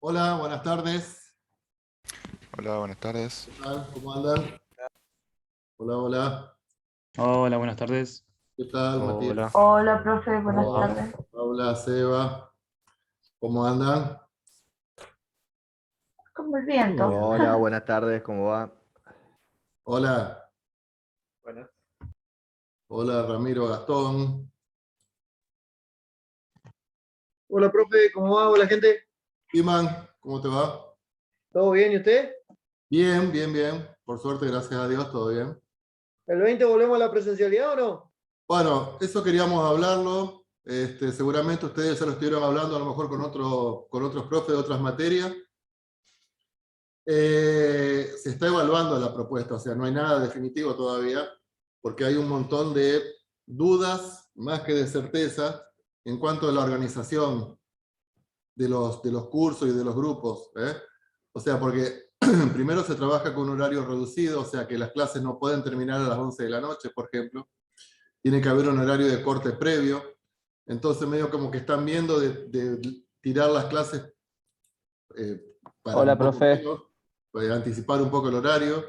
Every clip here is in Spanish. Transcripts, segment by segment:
Hola, buenas tardes. Hola, buenas tardes. ¿Qué tal? ¿Cómo andan? Hola, hola. Hola, buenas tardes. ¿Qué tal, Hola. Matías? Hola, profe, buenas ¿Cómo va? tardes. Paula, Seba, ¿cómo andan? Como el viento. Bien. Hola, buenas tardes, ¿cómo va? Hola, Buenas. hola Ramiro Gastón. Hola, profe, ¿cómo va? Hola, gente. Iman, ¿cómo te va? ¿Todo bien? ¿Y usted? Bien, bien, bien. Por suerte, gracias a Dios, todo bien. ¿El 20 volvemos a la presencialidad o no? Bueno, eso queríamos hablarlo. Seguramente ustedes ya lo estuvieron hablando a lo mejor con otros profes de otras materias. Se está evaluando la propuesta, o sea, no hay nada definitivo todavía, porque hay un montón de dudas, más que de certeza, en cuanto a la organización de los cursos y de los grupos. O sea, porque primero se trabaja con un horario reducido, o sea, que las clases no pueden terminar a las 11 de la noche, por ejemplo. Tiene que haber un horario de corte previo. Entonces, medio como que están viendo de tirar las clases eh, para Hola, un poco profe. menos, anticipar un poco el horario.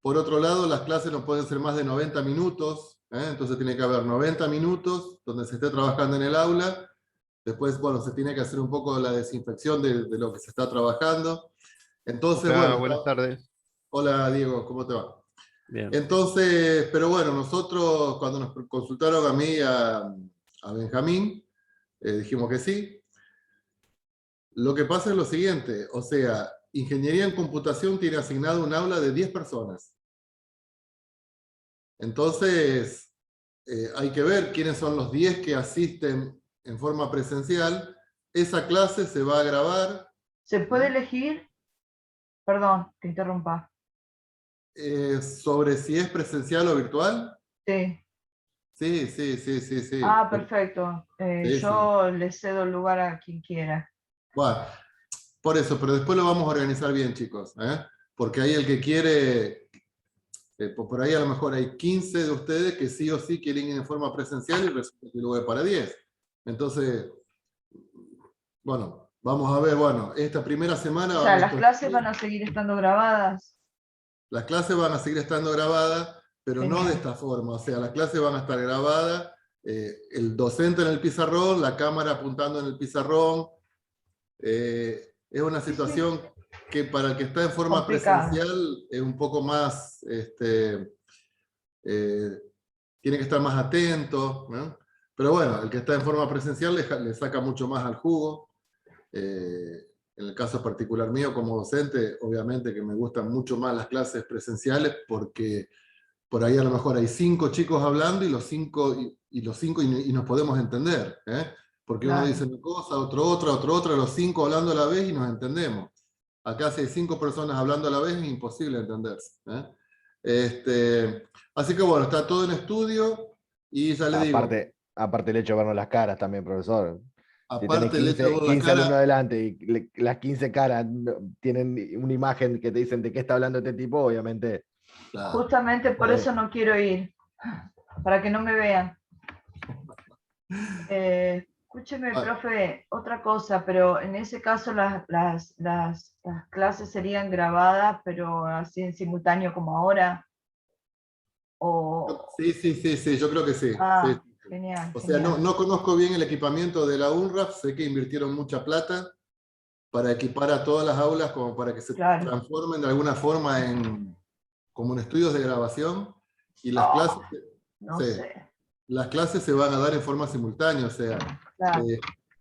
Por otro lado, las clases no pueden ser más de 90 minutos, entonces tiene que haber 90 minutos donde se esté trabajando en el aula. Después, bueno, se tiene que hacer un poco la desinfección de lo que se está trabajando. Entonces, Hola, bueno, buenas tardes. hola Diego, ¿cómo te va? Bien. Entonces, pero bueno, nosotros cuando nos consultaron a mí, a Benjamín, dijimos que sí. Lo que pasa es lo siguiente, o sea, Ingeniería en Computación tiene asignado un aula de 10 personas. Entonces, hay que ver quiénes son los 10 que asisten en forma presencial. Esa clase se va a grabar ¿Se puede elegir? Perdón, te interrumpa. sobre si es presencial o virtual. Sí. Sí, sí, sí, sí, sí. Ah, perfecto. Sí, sí. Yo le cedo el lugar a quien quiera. Bueno, por eso, pero después lo vamos a organizar bien, chicos. Porque ahí el que quiere, por ahí a lo mejor hay 15 de ustedes que sí o sí quieren ir en forma presencial y resulta que luego es para 10. Entonces, bueno, vamos a ver, bueno, esta primera semana O va a sea, haber las estos clases van chicos. a seguir estando grabadas. Las clases van a seguir estando grabadas, pero no de Genial. esta forma. O sea, las clases van a estar grabadas, el docente en el pizarrón, la cámara apuntando en el pizarrón. Es una Sí, sí, situación que para el que está en forma complicada. presencial es un poco más, tiene que estar más atento, ¿no? Pero bueno, el que está en forma presencial le saca mucho más al jugo. En el caso particular mío como docente, obviamente que me gustan mucho más las clases presenciales porque por ahí a lo mejor hay 5 chicos hablando y los 5 y nos podemos entender, porque uno dice Claro. una cosa, otro otra, los 5 hablando a la vez y nos entendemos. Acá si hay 5 personas hablando a la vez es imposible entenderse. Así que bueno, está todo en estudio y ya le digo, Aparte el hecho de vernos las caras también, profesor. Si tenés aparte el hecho de 15, ver la 15 alumnos cara, adelante y las 15 caras tienen una imagen que te dicen de qué está hablando este tipo, obviamente. claro, Justamente por Joder. eso no quiero ir, para que no me vean. Escúcheme, ah, profe, otra cosa, pero en ese caso las clases serían grabadas, pero así en simultáneo como ahora. O, sí, sí, sí, sí, yo creo que sí. Sí, ah, sí. genial, O sea, no, genial. no conozco bien el equipamiento de la UNRAF, sé que invirtieron mucha plata para equipar a todas las aulas como para que se Claro. transformen de alguna forma como en estudios de grabación y Oh, no sí, sé. las clases se van a dar en forma simultánea. O sea, Claro.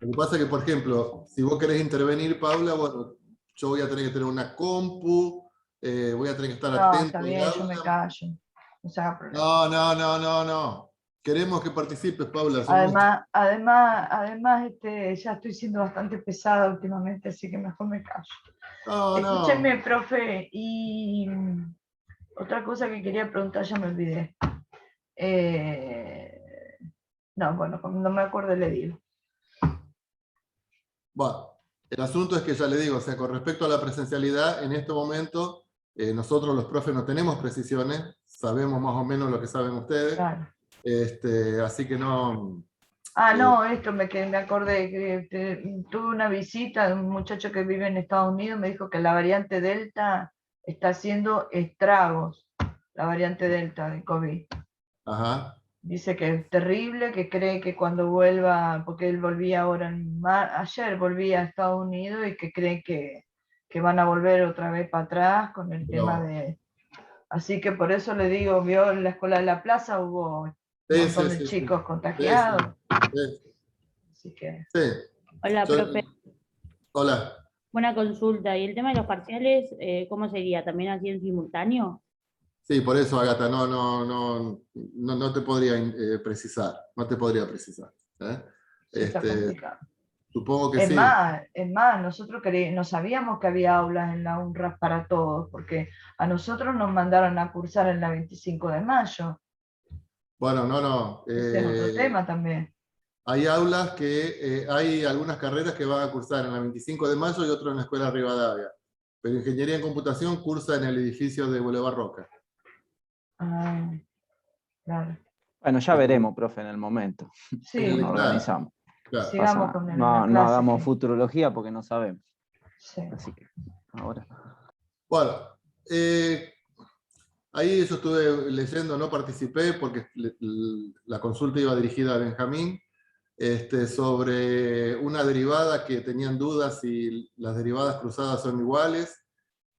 lo que pasa es que, por ejemplo, si vos querés intervenir, Paula, bueno, yo voy a tener que tener una compu, voy a tener que estar No, está atento al bien, yo me aula. callo. No se haga problema. No, no, no, no, no. Queremos que participes, Paula. Somos Además, ya estoy siendo bastante pesada últimamente, así que mejor me callo. No, no. Escúchenme, profe, y otra cosa que quería preguntar, ya me olvidé. Eh, no, bueno, como no me acuerdo le digo. Bueno, el asunto es que ya le digo, o sea, con respecto a la presencialidad, en este momento nosotros los profes no tenemos precisiones, sabemos más o menos lo que saben ustedes, Claro. así que no, No, esto me acordé, que tuve una visita de un muchacho que vive en Estados Unidos, me dijo que la variante Delta está haciendo estragos, la variante Delta de COVID. Ajá. Dice que es terrible, que cree que cuando vuelva, porque él volvía ahora, ayer volvía a Estados Unidos y que cree que van a volver otra vez para atrás con el tema No. de... Así que por eso le digo, vio en la escuela de la plaza hubo un Sí, montón sí, de sí, sí. chicos Sí, contagiados, sí, así que... sí. Hola, Yo- profe. hola. Buena consulta. ¿Y el tema de los parciales, cómo sería? ¿También así en simultáneo? Sí, por eso, Agatha, no te podría precisar. No te podría precisar. ¿Eh? Sí, está complicado. Supongo que Es sí. más, nosotros no sabíamos que había aulas en la UNRWA para todos, porque a nosotros nos mandaron a cursar en la 25 de mayo. Bueno, no. Ese es otro tema también. Hay aulas hay algunas carreras que van a cursar en la 25 de mayo y otras en la Escuela Rivadavia. Pero Ingeniería en Computación cursa en el edificio de Boulevard Roca. Ah, claro. Bueno, ya veremos, profe, en el momento. Sí, Nos Claro, organizamos. claro. sigamos Pasa- con la no clase hagamos que- futurología porque no sabemos. sí. Así que ahora. Bueno, ahí yo estuve leyendo, no participé porque la consulta iba dirigida a Benjamín, sobre una derivada que tenían dudas si las derivadas cruzadas son iguales,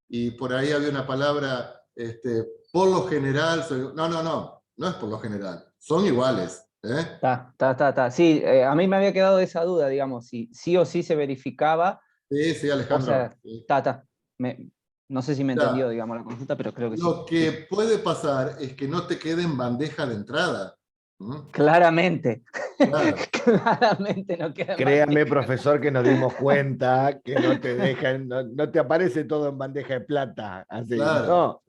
y por ahí había una palabra, por lo general, no es por lo general, son iguales. ¿Eh? Está. Sí, a mí me había quedado esa duda, digamos, si sí o sí se verificaba. Sí, O Alejandro. sea, Sí. No sé si me Ya. entendió, digamos, la consulta, pero creo que sí. Lo que puede pasar es que no te quede en bandeja de entrada. ¿Mm? Claramente. Claro. Claramente no queda en Créame, bandeja. profesor, que nos dimos cuenta que no te dejan, no te aparece todo en bandeja de plata. Así, Claro. no.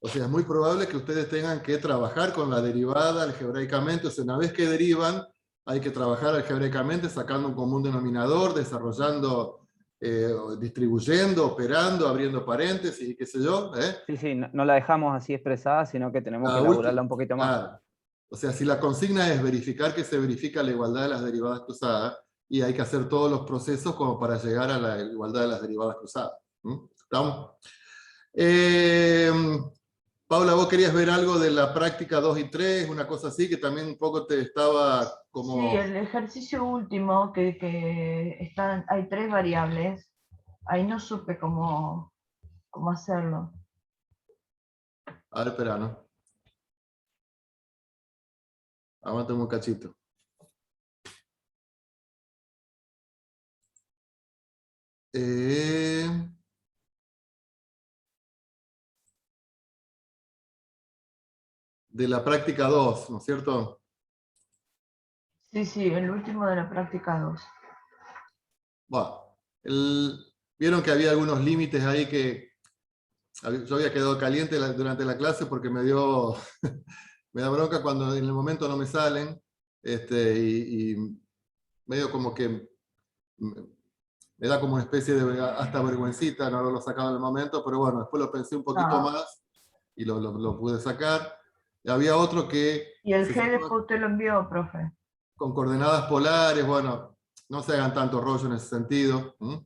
O sea, es muy probable que ustedes tengan que trabajar con la derivada algebraicamente. O sea, una vez que derivan, hay que trabajar algebraicamente sacando un común denominador, desarrollando, distribuyendo, operando, abriendo paréntesis y qué sé yo. Sí, no la dejamos así expresada, sino que tenemos que La elaborarla última- un poquito más. claro. O sea, si la consigna es verificar que se verifica la igualdad de las derivadas cruzadas, y hay que hacer todos los procesos como para llegar a la igualdad de las derivadas cruzadas. ¿Mm? ¿Estamos? Paula, vos querías ver algo de la práctica 2 y 3, una cosa así, que también un poco te estaba como... Sí, el ejercicio último, que hay 3 variables, ahí no supe cómo hacerlo. A ver, espera, ¿no? Aguántame un cachito. De la práctica 2, ¿no es cierto? Sí, el último de la práctica 2. Bueno, vieron que había algunos límites ahí que yo había quedado caliente durante la clase porque me da bronca cuando en el momento no me salen, y medio como que me da como una especie de hasta vergüencita no haberlo sacado en el momento, pero bueno, después lo pensé un poquito más y lo pude sacar. Y había otro que... Y el se G sacó después usted lo envió, profe. con coordenadas polares, bueno, no se hagan tanto rollo en ese sentido. No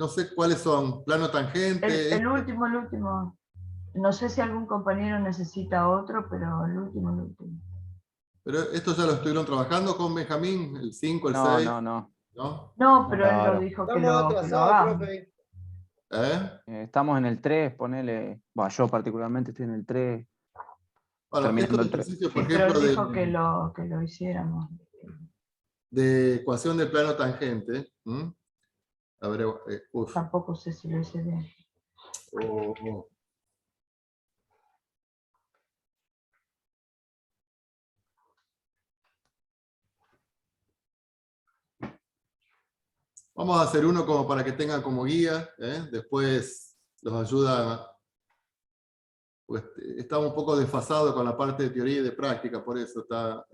sé cuáles son, plano tangente. El último. No sé si algún compañero necesita otro, pero el último. Pero esto ya lo estuvieron trabajando con Benjamín, el 5, el 6. No. ¿No? No, pero él lo Claro. dijo que Estamos lo atrasados, hagamos. profe. Estamos en el 3, ponele. Bueno, yo particularmente estoy en el 3. Bueno, Terminando estos el 3. ejercicios, Sí, por pero ejemplo, él dijo que lo hiciéramos. de ecuación del plano tangente. A ver, Tampoco sé si lo hice bien. oh. Vamos a hacer uno como para que tengan como guía, después los ayuda, pues, está un poco desfasado con la parte de teoría y de práctica, por eso está...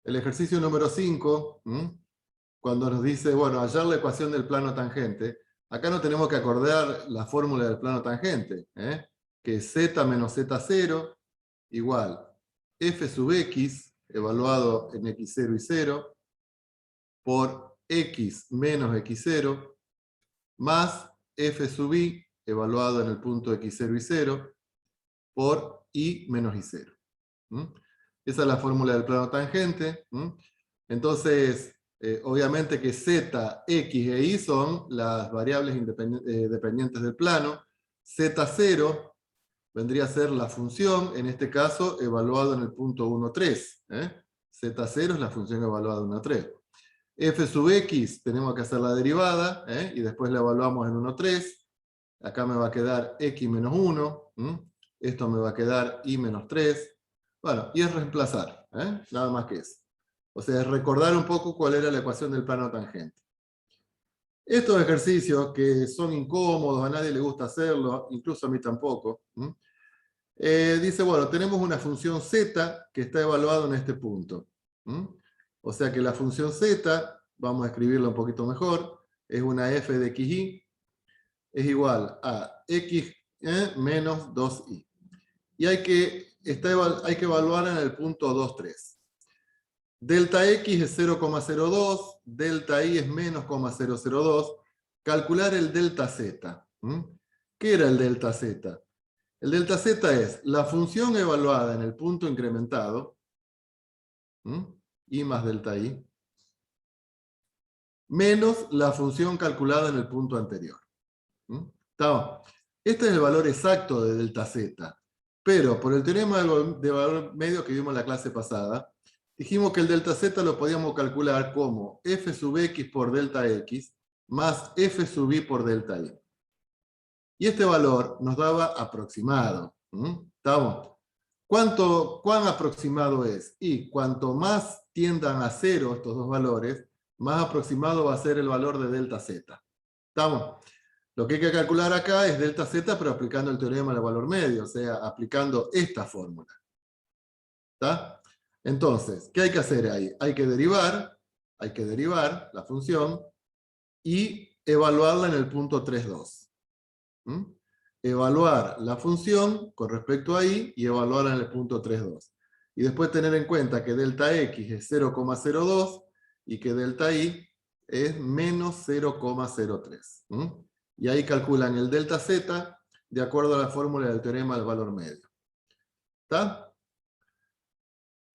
El ejercicio número 5, cuando nos dice, bueno, hallar la ecuación del plano tangente, acá no tenemos que acordar la fórmula del plano tangente, que es z menos z0 igual f sub x, evaluado en x0 y 0, por x menos x0, más f sub y, evaluado en el punto x0 y 0, por y menos y0. Esa es la fórmula del plano tangente. Entonces, obviamente que z, x e y son las variables dependientes del plano. Z0 vendría a ser la función, en este caso, evaluado en el punto 1, 3. Z0 es la función evaluada en 1, 3. F sub x, tenemos que hacer la derivada, y después la evaluamos en 1, 3. Acá me va a quedar x menos 1. Esto me va a quedar y menos 3. Bueno, y es reemplazar, nada más que eso. O sea, es recordar un poco cuál era la ecuación del plano tangente. Estos ejercicios que son incómodos, a nadie le gusta hacerlo, incluso a mí tampoco. Dice, bueno, tenemos una función z que está evaluada en este punto. O sea que la función z, vamos a escribirla un poquito mejor, es una f de xy, es igual a x menos 2y. Y hay que evaluar en el punto 2, 3. Delta x es 0,02, delta y es menos 0,002. Calcular el delta z. ¿Qué era el delta z? El delta z es la función evaluada en el punto incrementado, y más delta y, menos la función calculada en el punto anterior. Este es el valor exacto de delta z. Pero por el teorema de valor medio que vimos en la clase pasada, dijimos que el delta z lo podíamos calcular como f sub x por delta x más f sub y por delta y. Y este valor nos daba aproximado. ¿Estamos? ¿Cuán aproximado es? Y cuanto más tiendan a 0 estos dos valores, más aproximado va a ser el valor de delta z. ¿Estamos? Lo que hay que calcular acá es delta z, pero aplicando el teorema del valor medio, o sea, aplicando esta fórmula. ¿Está? Entonces, ¿qué hay que hacer ahí? Hay que derivar la función y evaluarla en el punto 3,2. Evaluar la función con respecto a y evaluarla en el punto 3,2. Y después tener en cuenta que delta x es 0,02 y que delta y es menos 0,03. Y ahí calculan el delta z de acuerdo a la fórmula del teorema del valor medio. ¿Está?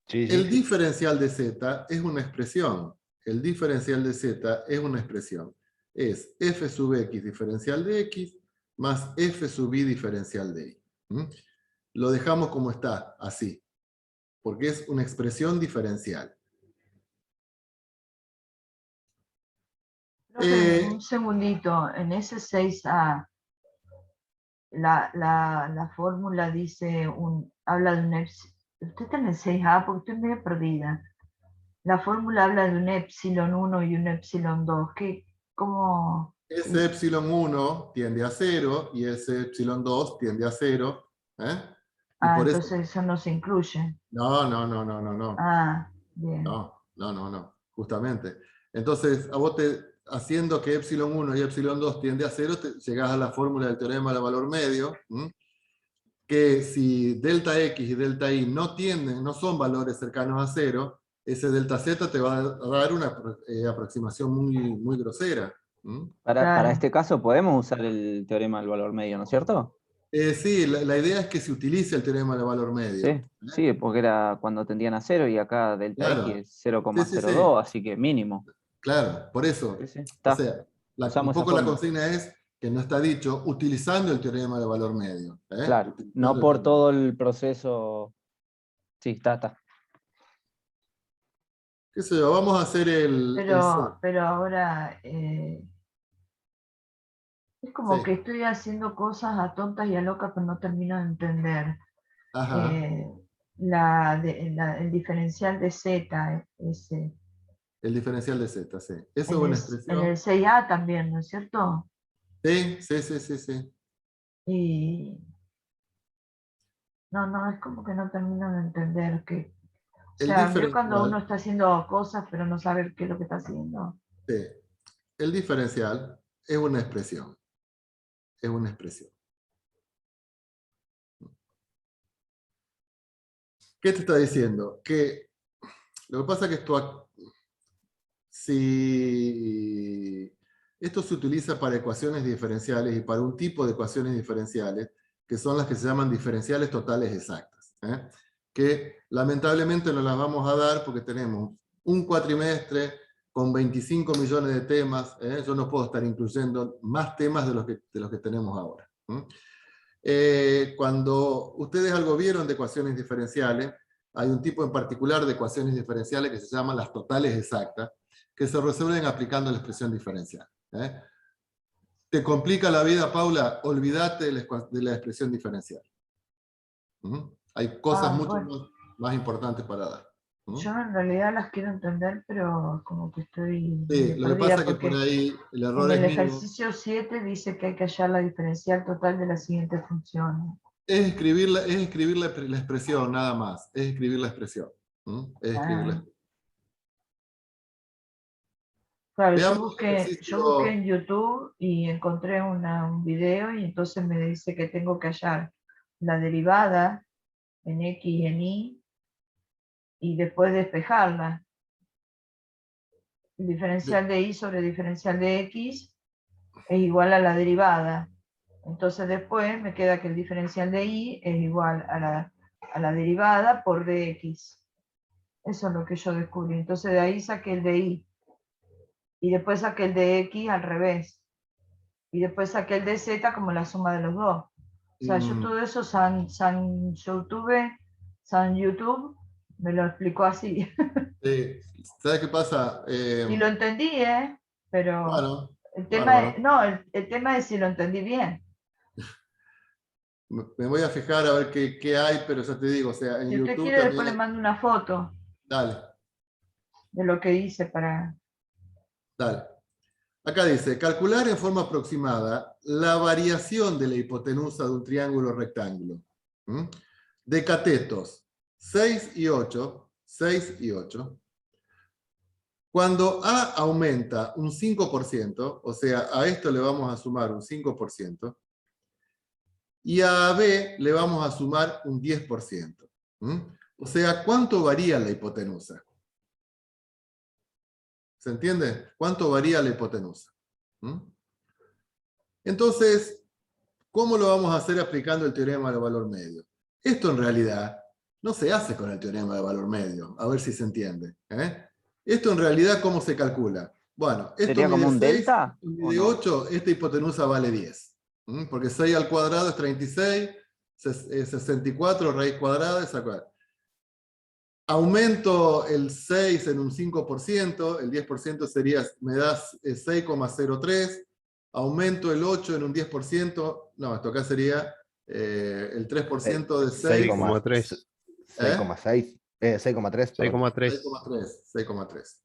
Sí, El sí. diferencial de z es una expresión. El diferencial de z es una expresión. Es f sub x diferencial de x más f sub y diferencial de y. Lo dejamos como está, así. Porque es una expresión diferencial. Un segundito, en ese 6A, la fórmula dice, habla de un epsilon. Usted está en el 6A porque estoy medio perdida. La fórmula habla de un epsilon 1 y un epsilon 2. ¿Cómo? Ese epsilon 1 tiende a 0 y ese epsilon 2 tiende a 0. Y por entonces eso no se incluye. No. Bien. No. Justamente. Entonces, a vos haciendo que epsilon 1 y epsilon 2 tiende a 0, llegás a la fórmula del teorema del valor medio, que si delta x y delta y no son valores cercanos a 0, ese delta z te va a dar una aproximación muy grosera. Para este caso podemos usar el teorema del valor medio, ¿no es cierto? Sí, la idea es que se utilice el teorema del valor medio. Sí, porque era cuando tendían a 0 y acá delta Claro. x es 0,02, Sí. así que mínimo. Claro, por eso. Está. O sea, un Usamos poco esa la fórmula. consigna es que no está dicho utilizando el teorema del valor medio. Claro, no por todo el proceso. Sí, está. ¿Qué sé yo? Vamos a hacer Pero ahora es como Sí. que estoy haciendo cosas a tontas y a locas, pero no termino de entender. Ajá. El diferencial de z, ese. El diferencial de z, sí. Eso es En una el expresión. 6A también, ¿no es cierto? Sí. Y no, es como que no termino de entender que, o El sea, veo cuando uno diferencial, está haciendo cosas pero no sabe qué es lo que está haciendo. sí. El diferencial es una expresión. Es una expresión. ¿Qué te está diciendo? Que lo que pasa es que si esto se utiliza para ecuaciones diferenciales y para un tipo de ecuaciones diferenciales, que son las que se llaman diferenciales totales exactas, que lamentablemente no las vamos a dar porque tenemos un cuatrimestre con 25 millones de temas. Yo no puedo estar incluyendo más temas de los que tenemos ahora. Cuando ustedes algo vieron de ecuaciones diferenciales, hay un tipo en particular de ecuaciones diferenciales que se llaman las totales exactas, que se resuelven aplicando la expresión diferencial. ¿Te complica la vida, Paula? Olvídate de la expresión diferencial. Hay cosas mucho más importantes para dar. Yo en realidad las quiero entender, pero como que estoy Sí, lo que perdida, pasa es que por ahí el error en el es mío. ejercicio 7 dice que hay que hallar la diferencial total de las siguientes funciones. Es escribir la expresión, nada más. Es escribir la expresión. Es escribir la expresión. Claro, Veamos yo el busqué ejercicio. en YouTube y encontré un video y entonces me dice que tengo que hallar la derivada en X y en Y y después despejarla. El diferencial de Y sobre diferencial de X es igual a la derivada. Entonces después me queda que el diferencial de Y es igual a la derivada por dx. Eso es lo que yo descubrí. Entonces de ahí saqué el de Y. Y después saqué el de X al revés. Y después saqué el de Z como la suma de los dos. O sea, yo todo eso, YouTube, me lo explicó así. ¿Sabes qué pasa? Y lo entendí, pero Bueno, el tema, bárbaro. el tema es si lo entendí bien. Me voy a fijar a ver qué hay, pero ya te digo, o sea, en Si usted YouTube quiere, después le también. mando una foto Dale, de lo que hice para... dale. Acá dice, calcular en forma aproximada la variación de la hipotenusa de un triángulo rectángulo. De catetos 6 y 8, 6 y 8. Cuando A aumenta un 5%, o sea, a esto le vamos a sumar un 5%, y a B le vamos a sumar un 10%. O sea, ¿cuánto varía la hipotenusa? ¿Se entiende? ¿Cuánto varía la hipotenusa? Entonces, ¿cómo lo vamos a hacer aplicando el teorema del valor medio? Esto en realidad no se hace con el teorema del valor medio. A ver si se entiende. Esto en realidad, ¿cómo se calcula? Bueno, esto ¿Sería como mide un 6, delta? mide 8, esta hipotenusa vale 10. Porque 6 al cuadrado es 36, 64 raíz cuadrada es acá. Aumento el 6 en un 5%, el 10% sería, me da 6,03. Aumento el 8 en un 10%, no, esto acá sería el 3% de 6. 6,3. 6,6. 6,3. 6,3. 6,3.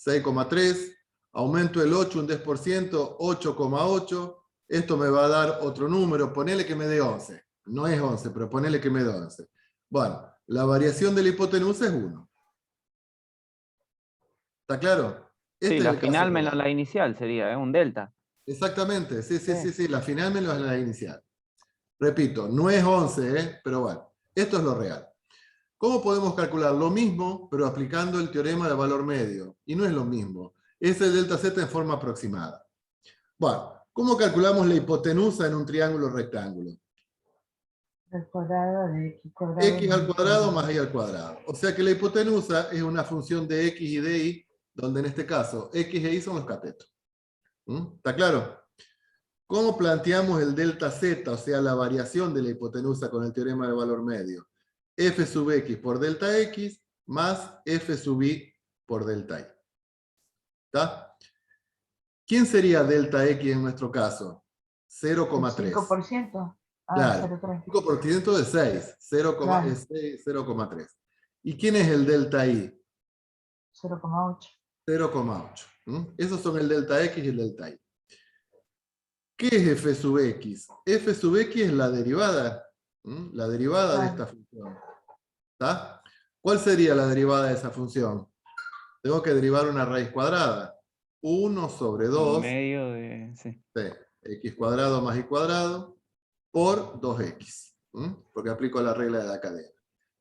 6,3. Aumento el 8 un 10%, 8,8. Esto me va a dar otro número, ponele que me dé 11. No es 11, pero ponele que me dé 11. Bueno, la variación de la hipotenusa es 1. ¿Está claro? Sí, Es la el caso final menos real. la inicial sería, un delta. Exactamente, sí, la final menos la inicial. Repito, no es 11, pero bueno, esto es lo real. ¿Cómo podemos calcular lo mismo, pero aplicando el teorema del valor medio? Y no es lo mismo, es el delta z en forma aproximada. Bueno, ¿cómo calculamos la hipotenusa en un triángulo rectángulo? El cuadrado de X cuadrado. X al cuadrado más Y al cuadrado. O sea que la hipotenusa es una función de X y de Y, donde en este caso X e Y son los catetos. ¿Está claro? ¿Cómo planteamos el delta z, o sea, la variación de la hipotenusa con el teorema del valor medio? F sub x por delta x más F sub y por delta y. ¿Está? ¿Quién sería delta x en nuestro caso? 0,3. 5%. Claro, 5% de 6, 0,3. ¿Y quién es el delta y? 0,8. 0,8. Esos son el delta x y el delta y. ¿Qué es f sub x? F sub x es la derivada. La derivada de esta función. ¿Está? ¿Cuál sería la derivada de esa función? Tengo que derivar una raíz cuadrada. 1 sobre En 2, medio de. Sí. sí, x cuadrado más y cuadrado, por 2x. Porque aplico la regla de la cadena.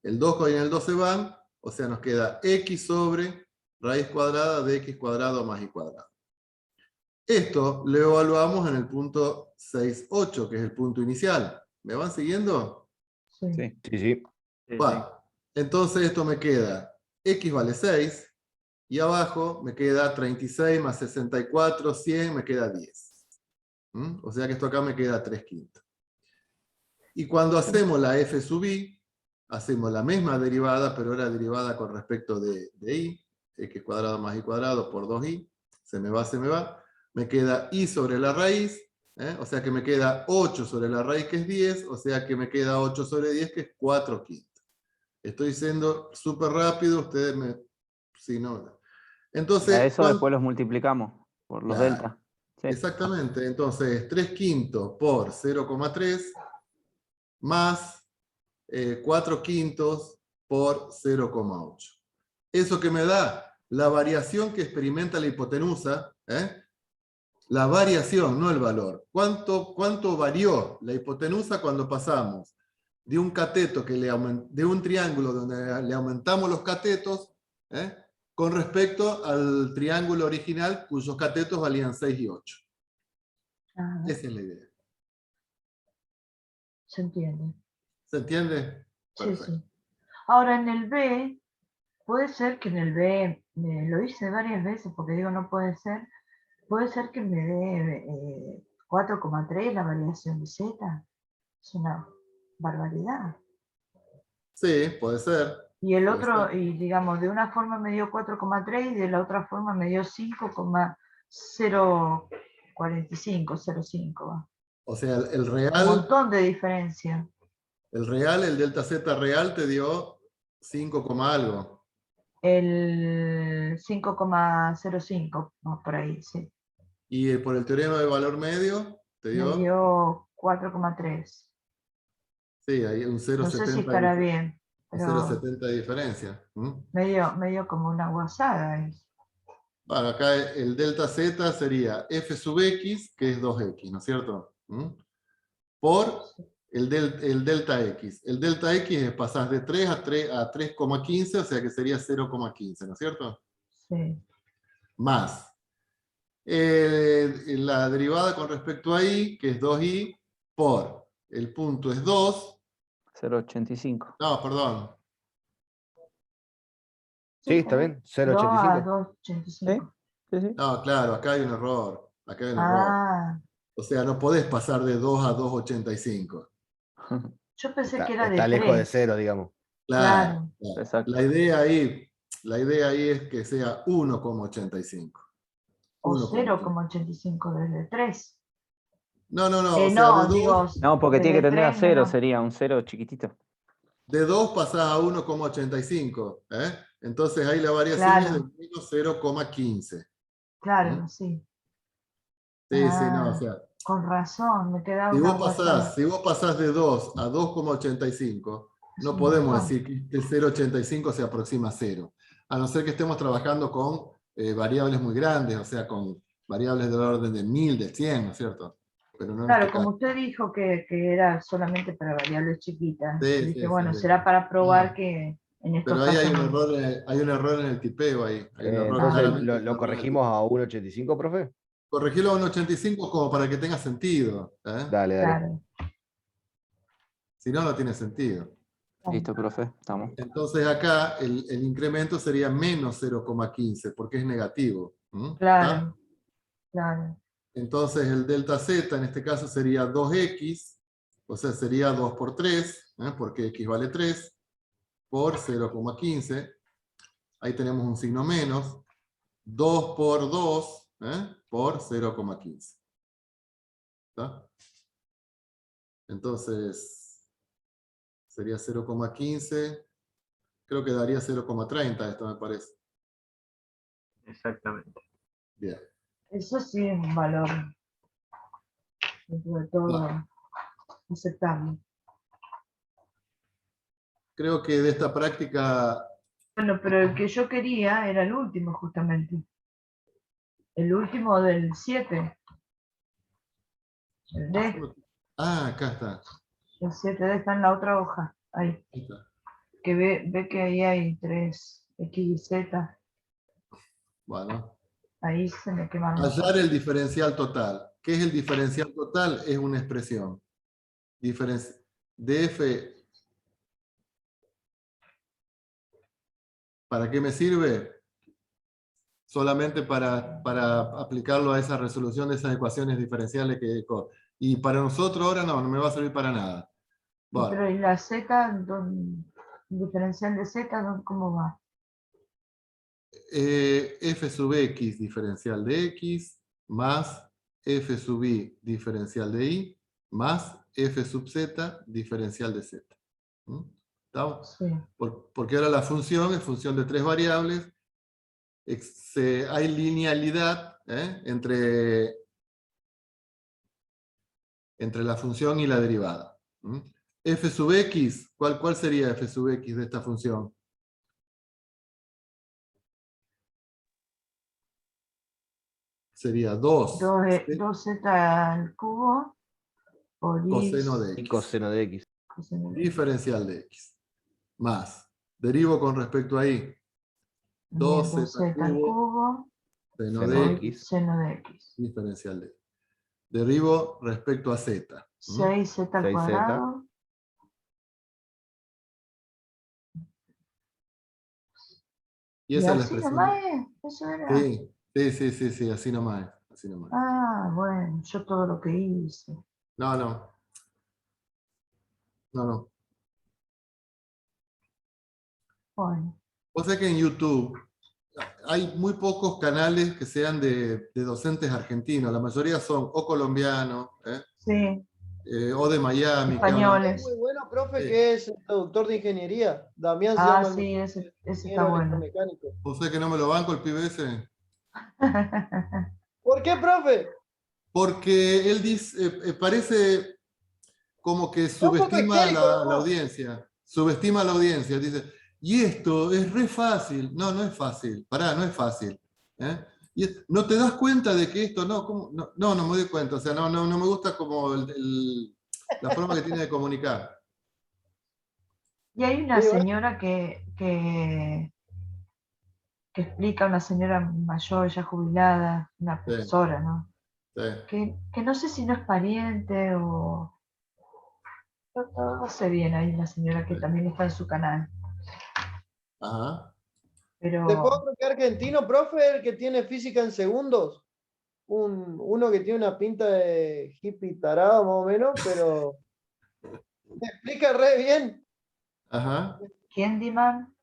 El 2 y el 2 se van, o sea, nos queda x sobre raíz cuadrada de x cuadrado más y cuadrado. Esto lo evaluamos en el punto 6, 8, que es el punto inicial. ¿Me van siguiendo? Sí. Sí. Sí, sí. Bueno, entonces esto me queda x vale 6, y abajo me queda 36 más 64, 100, me queda 10. O sea que esto acá me queda 3/5. Y cuando hacemos la f sub i, hacemos la misma derivada, pero ahora derivada con respecto de i, x cuadrado más y cuadrado por 2i, se me va, me queda i sobre la raíz, o sea que me queda 8 sobre la raíz, que es 10, o sea que me queda 8 sobre 10, que es 4/5. Estoy siendo súper rápido, ustedes me... Si no... Y Entonces, a eso después los multiplicamos por los Claro, delta. Sí. exactamente, entonces 3/5 por 0,3 más 4/5 por 0,8. ¿Eso que me da? La variación que experimenta la hipotenusa, la variación, no el valor. ¿Cuánto varió la hipotenusa cuando pasamos de un cateto de un triángulo donde le aumentamos los catetos, con respecto al triángulo original cuyos catetos valían 6 y 8? Ah, Esa es la idea. se entiende. ¿Se entiende? Sí, Perfecto. sí. Ahora en el B, puede ser que en el B, lo hice varias veces porque digo no puede ser que me dé 4,3 la variación de Z. Es una barbaridad. Sí, puede ser. Y el Puede otro, ser. y digamos, de una forma me dio 4,3 y de la otra forma me dio 5,045, 0,5. O sea, el Un real, montón de diferencia. el delta Z real te dio 5, algo. El 5,05, no, por ahí, sí. Y por el teorema de valor medio te Me dio, dio 4,3. sí, hay un No sé si 0,70 estará bien, un pero 0,70 de diferencia. medio como una guasada. Bueno, acá el delta Z sería f sub x, que es 2x, ¿no es cierto? Por el delta x. El delta x es pasar de 3 a 3,15, o sea que sería 0,15, ¿no es cierto? Sí. Más la derivada con respecto a i, que es 2i, por el punto es 2. 0,85. No, perdón. Sí, está bien. 2 a 0,85. 2,85. Sí, sí. No, claro, acá hay un error. Acá hay un error. Ah, O sea, no podés pasar de 2 a 2,85. yo pensé que Está, era de está lejos de 3. 0, digamos. Claro, Claro. claro. Exacto. La idea ahí es que sea 1,85. O 1,85. 0,85 desde 3. No, o sea, No, digo, No, porque tiene que desde tener a 3 0, menos. sería un 0 chiquitito. de 2 pasás a 1,85. Entonces ahí la variación es de Claro, menos 0,15. claro, sí. Sí, no, o Ah, sea, con razón, me quedaba una guasada. si vos pasás de 2 a 2,85, Es no un podemos montón. decir que el 0,85 se aproxima a 0, a no ser que estemos trabajando con variables muy grandes, o sea, con variables del orden de 1000, de 100, ¿no es cierto? Pero no en Claro, este como caso. usted dijo que era solamente para variables chiquitas, Sí, dije, sí, bueno, sí. será para probar No, que en estos pero ahí casos no. hay un error en el tipeo ahí. Hay un error, Entonces, claramente hay un ¿lo error en el corregimos tipeo. a 1,85, profe? Corregirlo a 1,85 como para que tenga sentido. Dale, dale. Claro. Si no, no tiene sentido. Listo, profe. Estamos. Entonces acá el incremento sería menos 0,15 porque es negativo. ¿Está? Claro, claro. Entonces el delta Z en este caso sería 2x, o sea, sería 2 por 3, porque x vale 3, por 0,15. Ahí tenemos un signo menos. 2 por 2, por 0,15. ¿Está? Entonces sería 0,15. Creo que daría 0,30 esto, me parece. Exactamente. Bien. Eso sí es un valor, dentro de todo, aceptable. Creo que de esta práctica, Bueno, pero el que yo quería era el último, justamente. El último del 7. El D. Ah, acá está. El 7D está en la otra hoja. Ahí. Ahí está. Que ve que ahí hay 3 X y Z. Bueno. Ahí se me quemaron. Hallar el diferencial total. ¿Qué es el diferencial total? Es una expresión. DF. ¿Para qué me sirve? Solamente para aplicarlo a esa resolución de esas ecuaciones diferenciales y para nosotros ahora no me va a servir para nada. Bueno, Pero ¿y la Z, el diferencial de Z, cómo va? f sub x diferencial de x más f sub y diferencial de y más f sub z diferencial de z. ¿Estamos? Sí. Porque ahora la función es función de 3 variables. Hay linealidad entre la función y la derivada. F sub x, ¿cuál sería f sub x de esta función? Sería 2z al cubo por coseno de Y x. coseno de x. coseno de Diferencial de x. Más. Derivo con respecto a y. 2z al cubo seno Seno de de x. x. seno de x. Diferencial de y. Derivo respecto a z. 6z al 6z. cuadrado. Y Y esa es la así expresión. nomás es. Eso era. Sí, así nomás. Así nomás. Ah, bueno, yo todo lo que hice. No. Bueno, O sea que en YouTube hay muy pocos canales que sean de docentes argentinos. La mayoría son o colombianos, sí, o de Miami. Que hablan- españoles. Muy bueno, profe, Sí. que es productor de ingeniería. Damián se Ah, llama el sí, muchacho, ese está ingeniero bueno. electromecánico. O sea que no me lo banco el pibe ese. ¿Por qué, profe? Porque él dice, parece como que Está un poco subestima a histérico, la ¿no? audiencia. Subestima a la audiencia. Dice, y esto es re fácil. No, no es fácil. Pará, no es fácil. ¿No te das cuenta de que esto no? ¿Cómo? No me doy cuenta. O sea, no me gusta como la forma que tiene de comunicar. Y hay una Sí, ¿verdad? señora que explica, una señora mayor, ya jubilada, una profesora, ¿no? Sí. Que no sé si no es pariente o... No sé bien, hay una señora que también está en su canal, Ajá. ¿Te puedo pero... creer que argentino, profe, el que tiene física en segundos? Uno que tiene una pinta de hippie tarado, más o menos, pero me explica re bien. Ajá. ¿Quién, Diman?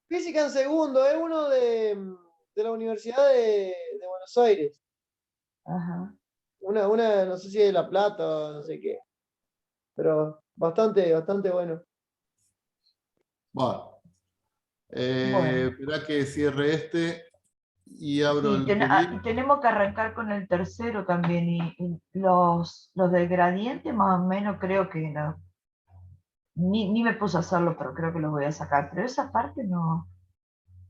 Física en segundos, es uno de la Universidad de Buenos Aires. Ajá. Una, no sé si de La Plata o no sé qué. Pero bastante bueno. Bueno. Bueno. Esperá que cierre este y abro Y el que viene. tenemos que arrancar con el tercero también, y los del gradiente más o menos creo que no. Ni me puse a hacerlo, pero creo que los voy a sacar. Pero esa parte no.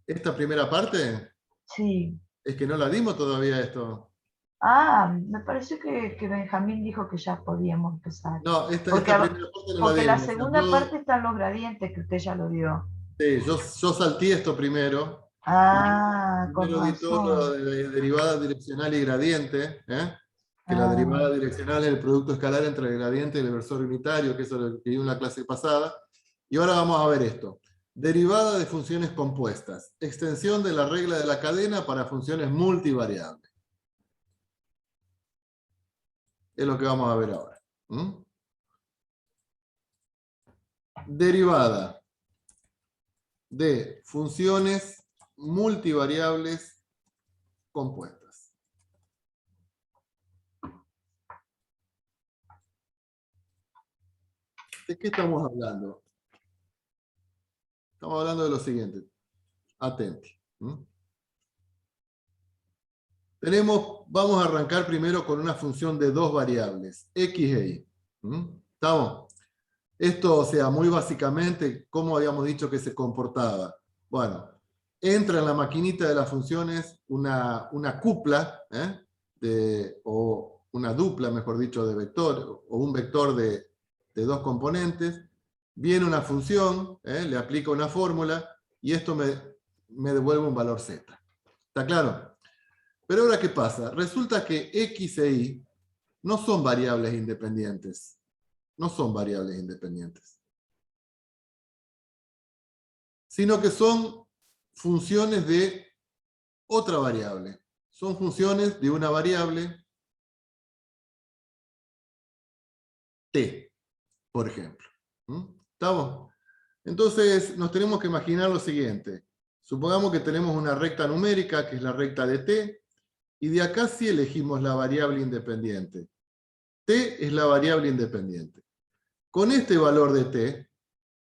Esta primera parte Sí. es que no la dimos todavía esto. Ah, me pareció que Benjamín dijo que ya podíamos empezar. No, esta Porque, primera parte no la porque la dimos. O sea, segunda parte están los gradientes que usted ya lo dio. sí, yo salté esto primero. Ah, con Primero di todo lo razón. de derivada direccional y gradiente, que la derivada Ah, direccional es el producto escalar entre el gradiente y el versor unitario, que eso es lo que vi en la clase pasada. Y ahora vamos a ver esto. Derivada de funciones compuestas. Extensión de la regla de la cadena para funciones multivariables. Es lo que vamos a ver ahora. Derivada de funciones multivariables compuestas. ¿De qué estamos hablando? Estamos hablando de lo siguiente. Atenti. Vamos a arrancar primero con una función de dos variables, x e y. ¿Estamos? Esto, o sea, muy básicamente, ¿cómo habíamos dicho que se comportaba? Bueno, entra en la maquinita de las funciones una cupla, o una dupla, mejor dicho, de vector, o un vector de dos componentes. Viene una función, le aplico una fórmula, y esto me devuelve un valor z. ¿Está claro? Pero ahora, ¿qué pasa? Resulta que x e y no son variables independientes. No son variables independientes. Sino que son funciones de otra variable. Son funciones de una variable t, por ejemplo. ¿Estamos? Entonces nos tenemos que imaginar lo siguiente. Supongamos que tenemos una recta numérica, que es la recta de t, y de acá sí elegimos la variable independiente. T es la variable independiente. Con este valor de t,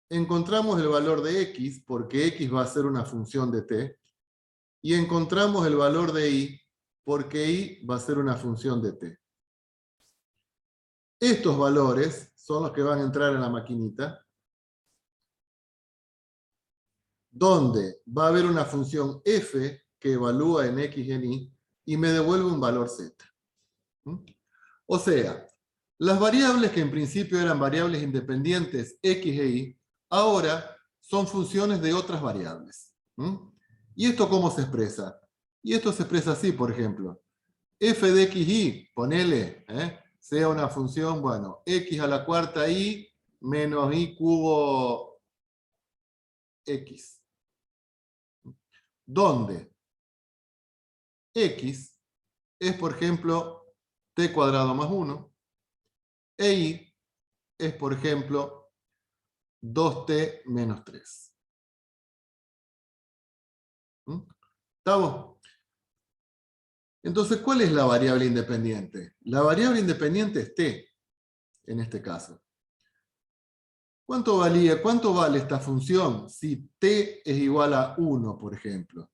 encontramos el valor de x, porque x va a ser una función de t, y encontramos el valor de y, porque y va a ser una función de t. Estos valores son los que van a entrar en la maquinita, donde va a haber una función f que evalúa en x y en y me devuelve un valor z. O sea, las variables que en principio eran variables independientes x e y, ahora son funciones de otras variables. ¿Y esto cómo se expresa? Y esto se expresa así, por ejemplo. F de x y, ponele, sea una función, bueno, x a la cuarta y menos y cubo x. Donde x es, por ejemplo, t cuadrado más 1, e y es, por ejemplo, 2t menos 3. ¿Estamos? Entonces, ¿cuál es la variable independiente? La variable independiente es t, en este caso. ¿Cuánto vale esta función si t es igual a 1, por ejemplo?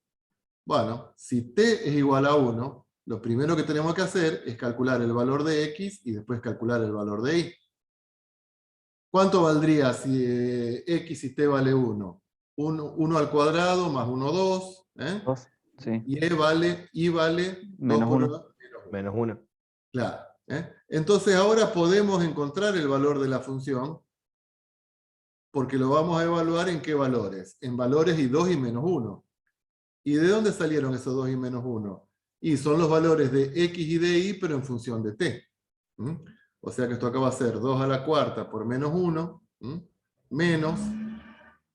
Bueno, si t es igual a 1, lo primero que tenemos que hacer es calcular el valor de x y después calcular el valor de y. ¿Cuánto valdría si x y t vale 1? 1 al cuadrado más 1, 2. 2, sí. Y y vale 2 Menos por 1. Menos 1. Claro. Entonces ahora podemos encontrar el valor de la función, porque lo vamos a evaluar en qué valores. En valores y 2 y menos 1. ¿Y de dónde salieron esos 2 y menos 1? Y son los valores de x y de y, pero en función de t. O sea que esto acá va a ser 2 a la cuarta por menos 1, menos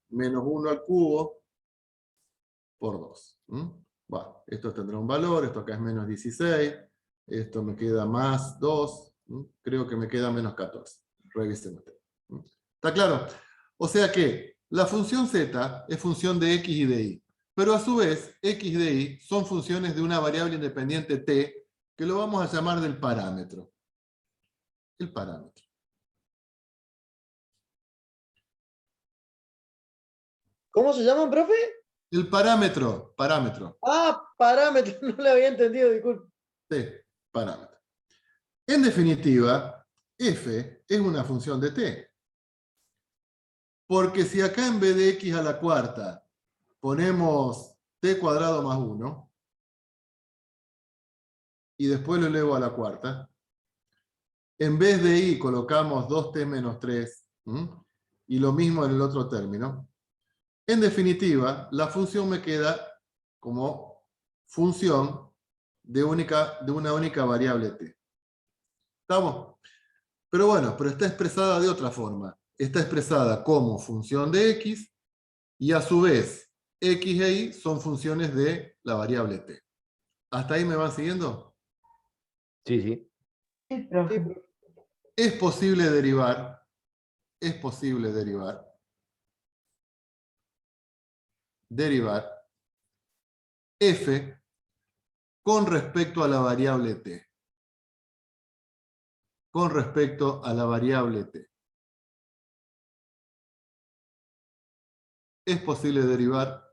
1 al cubo por 2. Bueno, esto tendrá un valor, esto acá es menos 16, esto me queda más 2, creo que me queda menos 14. Revisen ustedes. ¿Está claro? O sea que la función z es función de x y de y, pero a su vez x y de y son funciones de una variable independiente t, que lo vamos a llamar del parámetro. El parámetro. ¿Cómo se llaman, profe? El parámetro. Ah, parámetro, no lo había entendido, disculpe. Sí, parámetro. En definitiva, f es una función de t. Porque si acá en vez de x a la cuarta ponemos t cuadrado más 1, y después lo elevo a la cuarta, en vez de y colocamos 2t menos 3, y lo mismo en el otro término. En definitiva, la función me queda como función de una única variable t. ¿Estamos? Pero bueno, está expresada de otra forma. Está expresada como función de x, y a su vez, x e y son funciones de la variable t. ¿Hasta ahí me van siguiendo? Sí, sí. Sí, profe. Es posible derivar f con respecto a la variable t. Con respecto a la variable t. Es posible derivar.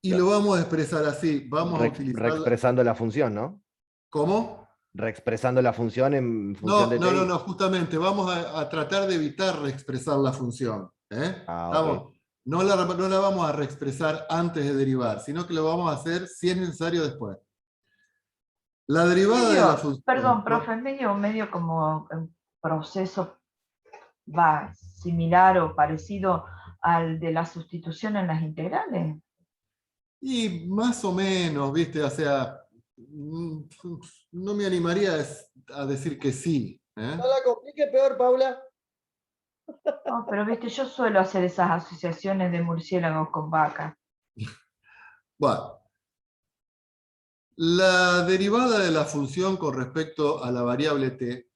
Y lo vamos a expresar así. Vamos a utilizar... Reexpresando la función, ¿no? ¿Cómo? Reexpresando la función en función de t. No, justamente. Vamos a tratar de evitar reexpresar la función. Ah, ¿Estamos? ok. no la vamos a reexpresar antes de derivar, sino que lo vamos a hacer si es necesario después. La derivada de la función... Perdón, profe, medio como un proceso similar o parecido al de la sustitución en las integrales. Y más o menos, ¿viste? O sea, no me animaría a decir que sí. No la complique peor, Paula. No, pero viste, yo suelo hacer esas asociaciones de murciélagos con vaca. Bueno. La derivada de la función con respecto a la variable t,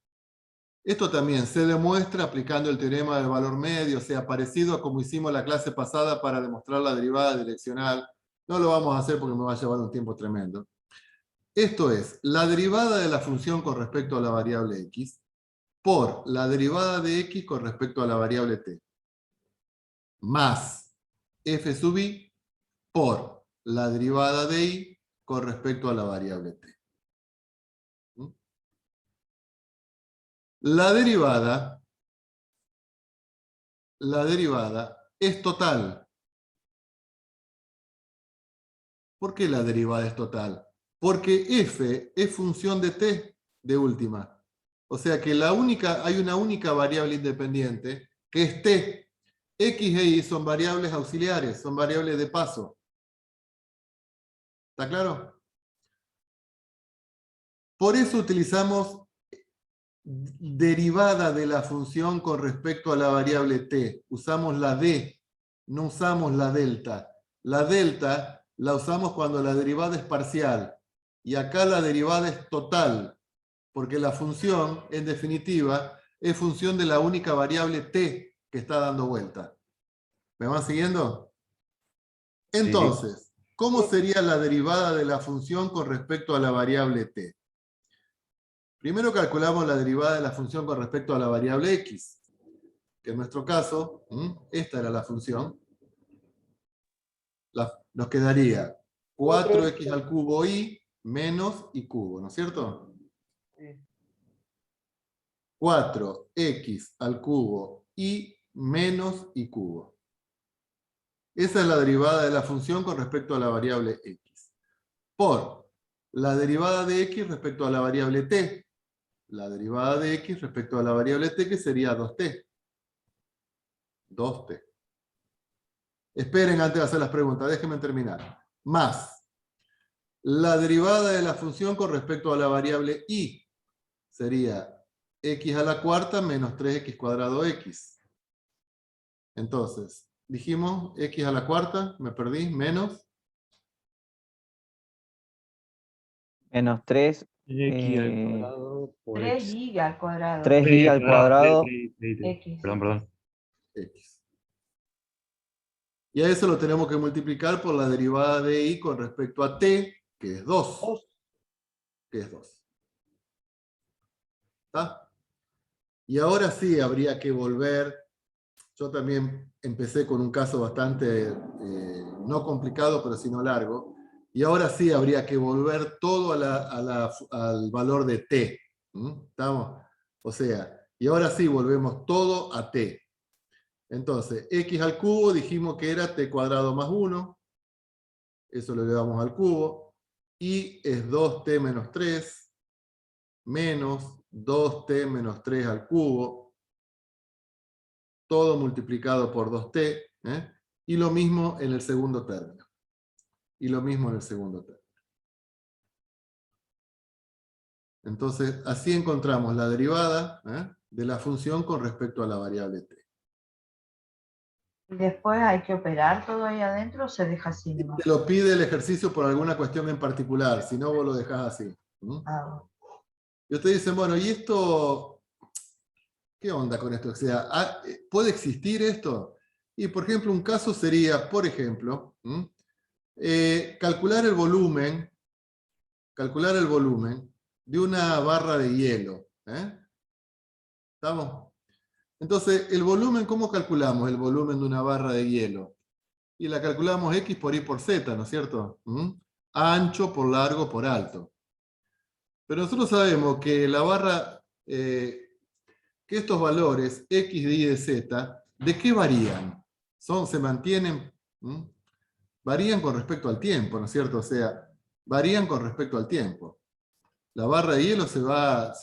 esto también se demuestra aplicando el teorema del valor medio, o sea, parecido a como hicimos la clase pasada para demostrar la derivada direccional. No lo vamos a hacer porque me va a llevar un tiempo tremendo. Esto es, la derivada de la función con respecto a la variable x por la derivada de x con respecto a la variable t, más f sub i por la derivada de y con respecto a la variable t. La derivada es total. ¿Por qué la derivada es total? Porque f es función de t de última. O sea que hay una única variable independiente, que es t. X e y son variables auxiliares, son variables de paso. ¿Está claro? Por eso utilizamos derivada de la función con respecto a la variable t. Usamos la d, no usamos la delta. La delta la usamos cuando la derivada es parcial. Y acá la derivada es total, porque la función, en definitiva, es función de la única variable t que está dando vuelta. ¿Me van siguiendo? Entonces, ¿cómo sería la derivada de la función con respecto a la variable t? Primero calculamos la derivada de la función con respecto a la variable x, que en nuestro caso, esta era la función. Nos quedaría 4x al cubo y menos y cubo, ¿no es cierto? Sí. 4x al cubo y menos y cubo. Esa es la derivada de la función con respecto a la variable x. Por la derivada de x respecto a la variable t. La derivada de x respecto a la variable t, que sería 2t. 2t. Esperen antes de hacer las preguntas, déjenme terminar. Más la derivada de la función con respecto a la variable y sería x a la cuarta menos 3x cuadrado x. Entonces, dijimos x a la cuarta, me perdí, menos. Menos 3. X al cuadrado por 3 X. y al cuadrado. 3y al cuadrado. X. Perdón. X. Y a eso lo tenemos que multiplicar por la derivada de y con respecto a t, que es 2. Que es 2. ¿Está? Y ahora sí habría que volver. Yo también empecé con un caso bastante, no complicado, pero sino largo. Y ahora sí habría que volver todo al valor de t. ¿Estamos? O sea, y ahora sí volvemos todo a t. Entonces, x al cubo dijimos que era t cuadrado más 1. Eso lo elevamos al cubo. Y es 2t menos 3 menos 2t menos 3 al cubo. Todo multiplicado por 2t. Y lo mismo en el segundo término. Y lo mismo en el segundo término. Entonces, así encontramos la derivada de la función con respecto a la variable t. Después hay que operar todo ahí adentro o se deja así nomás. Te lo pide el ejercicio por alguna cuestión en particular, si no vos lo dejás así. Y ustedes dicen, bueno, ¿y esto? ¿Qué onda con esto? O sea, ¿puede existir esto? Y por ejemplo, un caso sería, por ejemplo, calcular el volumen de una barra de hielo. ¿Estamos? Entonces, el volumen, ¿cómo calculamos el volumen de una barra de hielo? Y la calculamos x por y por z, ¿no es cierto? Ancho por largo por alto. Pero nosotros sabemos que la barra, que estos valores x de y de z, ¿de qué varían? se mantienen, varían con respecto al tiempo, ¿no es cierto? O sea, varían con respecto al tiempo. La barra de hielo se va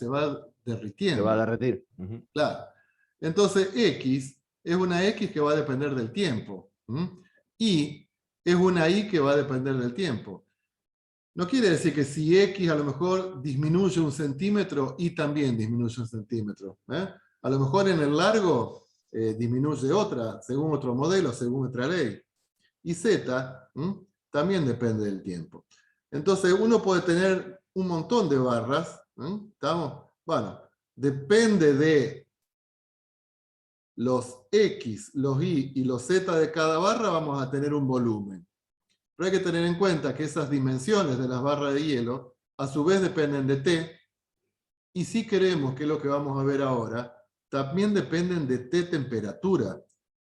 derritiendo. Se va a derretir. Ujú. Claro. Entonces, X es una X que va a depender del tiempo. Y es una Y que va a depender del tiempo. No quiere decir que si X a lo mejor disminuye 1 centímetro, Y también disminuye 1 centímetro. A lo mejor en el largo disminuye otra, según otro modelo, según otra ley. Y Z también depende del tiempo. Entonces uno puede tener un montón de barras. ¿Estamos? Bueno, depende de los X, los Y y los Z de cada barra, vamos a tener un volumen. Pero hay que tener en cuenta que esas dimensiones de las barras de hielo, a su vez dependen de T, y si queremos, que es lo que vamos a ver ahora, también dependen de T temperatura.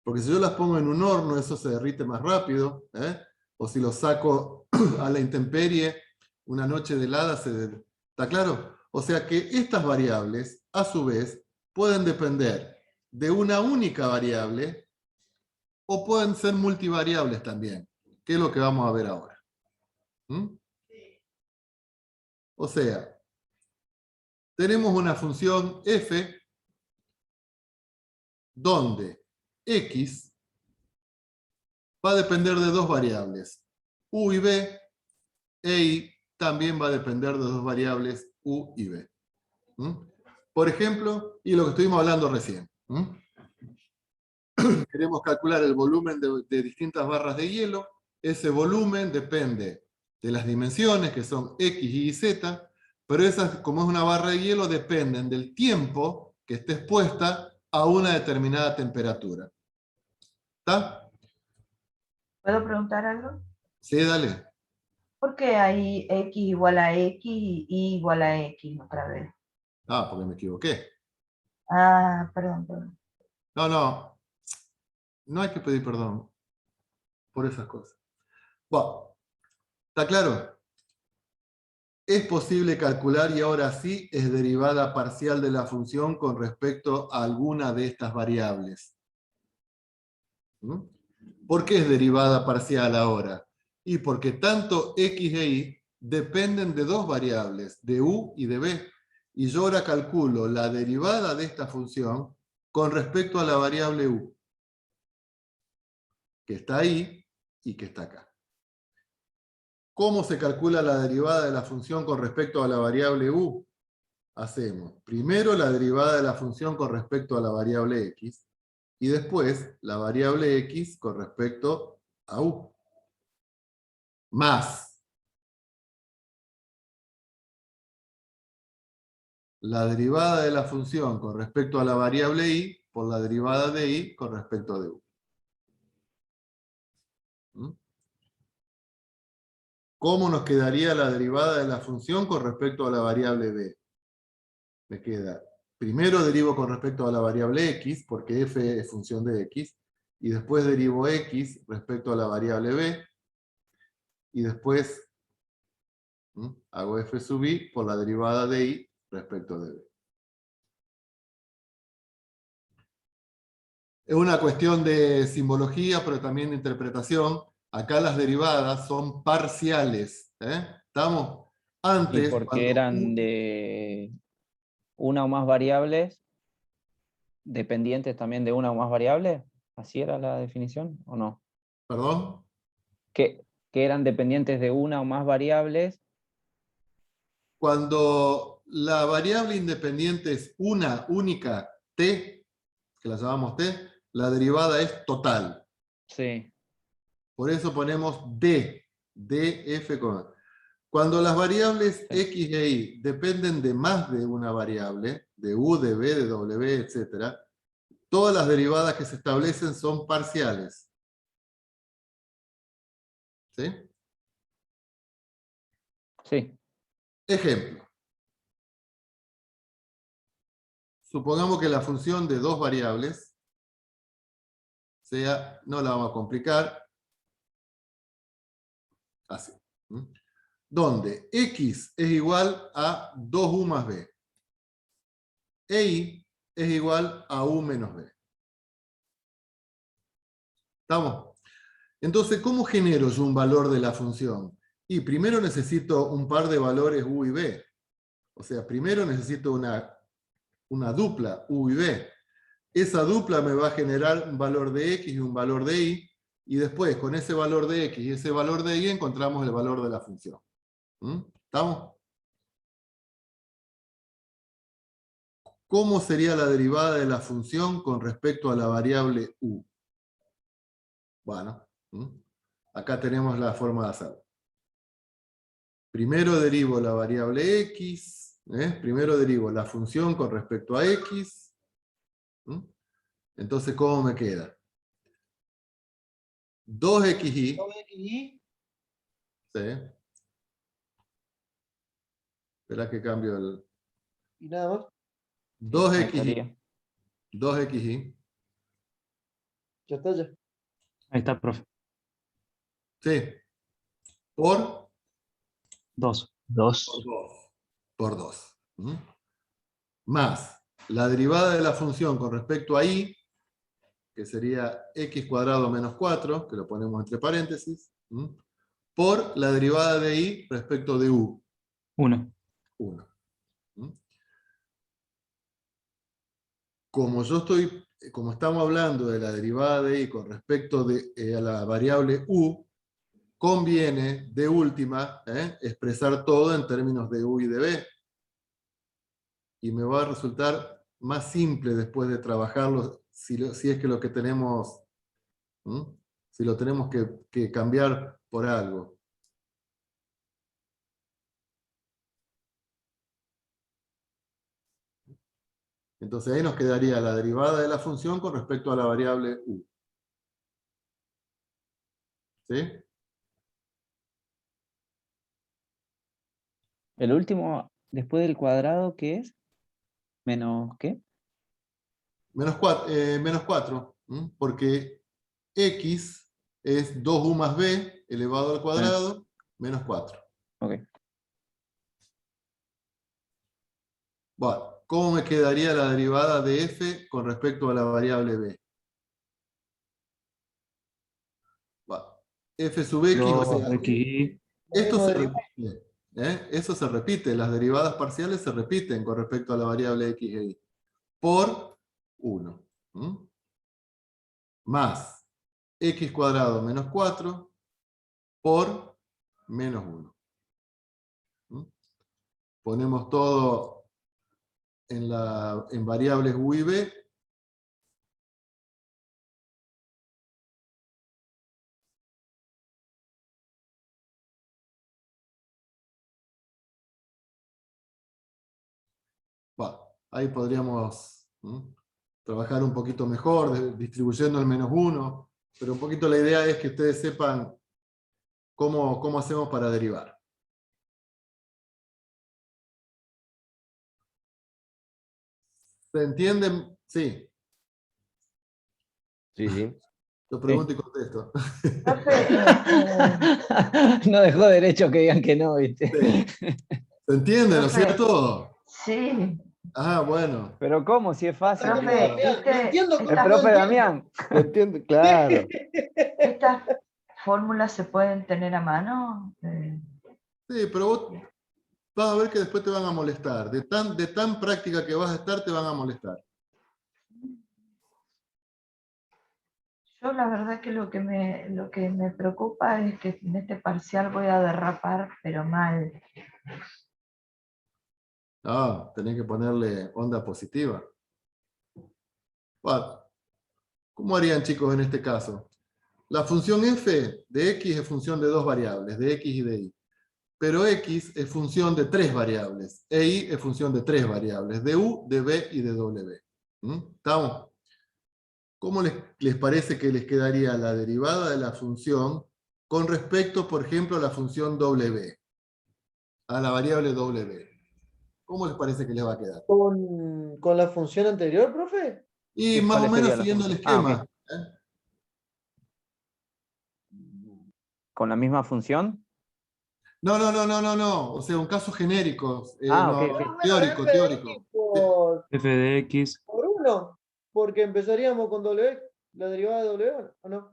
Porque si yo las pongo en un horno, eso se derrite más rápido, o si lo saco a la intemperie, una noche de helada, ¿está claro? O sea que estas variables, a su vez, pueden depender de una única variable, o pueden ser multivariables también, que es lo que vamos a ver ahora. O sea, tenemos una función f donde x va a depender de dos variables, u y b, e y también va a depender de dos variables, u y b. Por ejemplo, y lo que estuvimos hablando recién. Queremos calcular el volumen de distintas barras de hielo. Ese volumen depende de las dimensiones, que son X, Y y Z, pero esas, como es una barra de hielo, dependen del tiempo que esté expuesta a una determinada temperatura. ¿Está? ¿Puedo preguntar algo? Sí, dale. ¿Por qué hay X igual a X y Y igual a X otra vez? Ah, porque me equivoqué. Ah, perdón. No hay que pedir perdón por esas cosas. Bueno, ¿está claro? Es posible calcular, y ahora sí, es derivada parcial de la función con respecto a alguna de estas variables. ¿Por qué es derivada parcial ahora? Y porque tanto X e Y dependen de dos variables, de U y de B. Y yo ahora calculo la derivada de esta función con respecto a la variable U, que está ahí y que está acá. ¿Cómo se calcula la derivada de la función con respecto a la variable U? Hacemos primero la derivada de la función con respecto a la variable X, y después la variable X con respecto a U. Más la derivada de la función con respecto a la variable Y por la derivada de Y con respecto de U. ¿Cómo nos quedaría la derivada de la función con respecto a la variable B? Me queda, primero derivo con respecto a la variable X, porque f es función de X, y después derivo X respecto a la variable B, y después hago f sub I por la derivada de Y respecto de B. Es una cuestión de simbología, pero también de interpretación. Acá las derivadas son parciales. ¿Estamos? Antes, ¿Y porque cuando eran de una o más variables, dependientes también de una o más variables? ¿Así era la definición o no? ¿Perdón? Que eran dependientes de una o más variables. Cuando la variable independiente es una única t, que la llamamos t, la derivada es total. Sí. Por eso ponemos d, df con. Cuando las variables x e y dependen de más de una variable, de u, de b, de w, etc., todas las derivadas que se establecen son parciales. ¿Sí? Sí. Ejemplo. Supongamos que la función de dos variables sea, no la vamos a complicar, así. Donde x es igual a 2u más b. E y es igual a u menos b. ¿Estamos? Entonces, ¿cómo genero yo un valor de la función? Y primero necesito un par de valores u y b. O sea, primero necesito una dupla u y b. Esa dupla me va a generar un valor de x y un valor de y, y después con ese valor de x y ese valor de y encontramos el valor de la función. ¿Estamos? ¿Cómo sería la derivada de la función con respecto a la variable u? Bueno, acá tenemos la forma de hacerlo. Primero derivo la variable x, primero derivo la función con respecto a x. Entonces, ¿cómo me queda? 2xy, 2xy, ¿sí? Espera que cambio el... y nada más. 2xy, estaría. 2xy, Ya está, ya. Ahí está, profe. ¿sí? Por 2. por 2. Más la derivada de la función con respecto a y, que sería x cuadrado menos 4, que lo ponemos entre paréntesis, por la derivada de y respecto de u. 1. 1. Como estamos hablando de la derivada de y con respecto a la variable u, conviene, de última, expresar todo en términos de u y de b. Y me va a resultar más simple después de trabajarlo, si es que lo que tenemos, si lo tenemos que cambiar por algo. Entonces ahí nos quedaría la derivada de la función con respecto a la variable u. ¿Sí? El último, después del cuadrado, ¿qué es? ¿Menos qué? Menos 4, porque x es 2u más b elevado al cuadrado menos 4. Ok. Bueno, ¿cómo me quedaría la derivada de f con respecto a la variable b? Bueno, f sub x, o sea, 2xy. esto Mismo se derivado. repite. Eso se repite, las derivadas parciales se repiten con respecto a la variable x e y. Por 1. Más x cuadrado menos 4 por menos 1. Ponemos todo en variables u y b. Bueno, ahí podríamos trabajar un poquito mejor, distribuyendo el menos 1, pero un poquito la idea es que ustedes sepan cómo hacemos para derivar. ¿Se entienden? Sí. Sí, sí. Yo pregunto y contesto. Profe, No dejó derecho que digan que no, ¿viste? Sí. ¿Se entiende, no es Profe. cierto? sí, Ah, bueno. Pero ¿cómo? Si es fácil. Como profe, Damián, ¿viste? no entiendo El cómo no profe entiendo. Damián. ¿Se entiende? Claro. ¿Estas fórmulas se pueden tener a mano? Sí, pero vos vas a ver que después te van a molestar. De tan práctica que vas a estar, te van a molestar. Yo la verdad que lo que me preocupa es que en este parcial voy a derrapar, pero mal. Ah, tenés que ponerle onda positiva. Bueno, ¿cómo harían, chicos, en este caso? La función f de x es función de dos variables, de x y de y. Pero x es función de tres variables, e y es función de tres variables, de u, de b y de w. ¿Estamos? ¿Cómo les parece que les quedaría la derivada de la función con respecto, por ejemplo, a la función w, a la variable w? ¿Cómo les parece que les va a quedar? Con la función anterior, profe. Y más o ¿Cuál menos sería la siguiendo el función? esquema. ¿Con la misma función? No. O sea, un caso genérico. Ah, No, ok, ok. teórico. Por f de x. 1, porque empezaríamos con W, la derivada de W, ¿o no?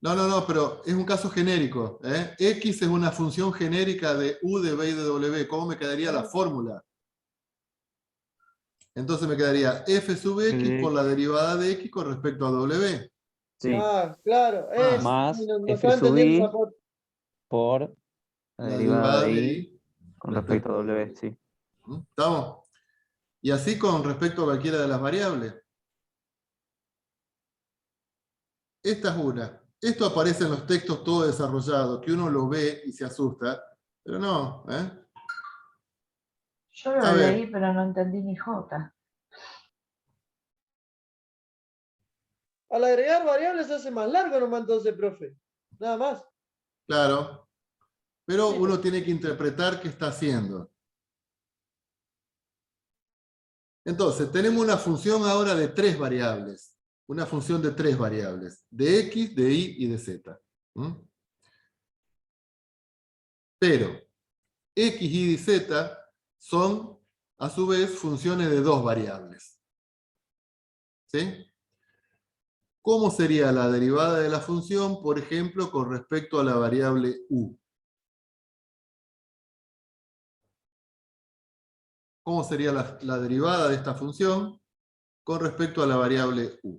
No, pero es un caso genérico. X es una función genérica de U de B y de W. ¿Cómo me quedaría la fórmula? Entonces me quedaría f sub x por la derivada de x con respecto a W. Sí. Ah, claro. Más No f estaba sub entendiendo i esa parte. por la La derivada de i i con respecto a w, sí. ¿Estamos? Y así con respecto a cualquiera de las variables. Esta es una. Esto aparece en los textos todo desarrollado, que uno lo ve y se asusta, pero no. Yo lo A ver. leí, pero no entendí ni jota. Al agregar variables se hace más largo nomás entonces, profe. Nada más. Claro. Pero Sí. uno tiene que interpretar qué está haciendo. Entonces, tenemos una función ahora de 3 variables. Una función de 3 variables. De x, de y y de z. Pero x, y y z son, a su vez, funciones de 2 variables. ¿Sí? ¿Cómo sería la derivada de la función, por ejemplo, con respecto a la variable u? ¿Cómo sería la derivada de esta función con respecto a la variable u?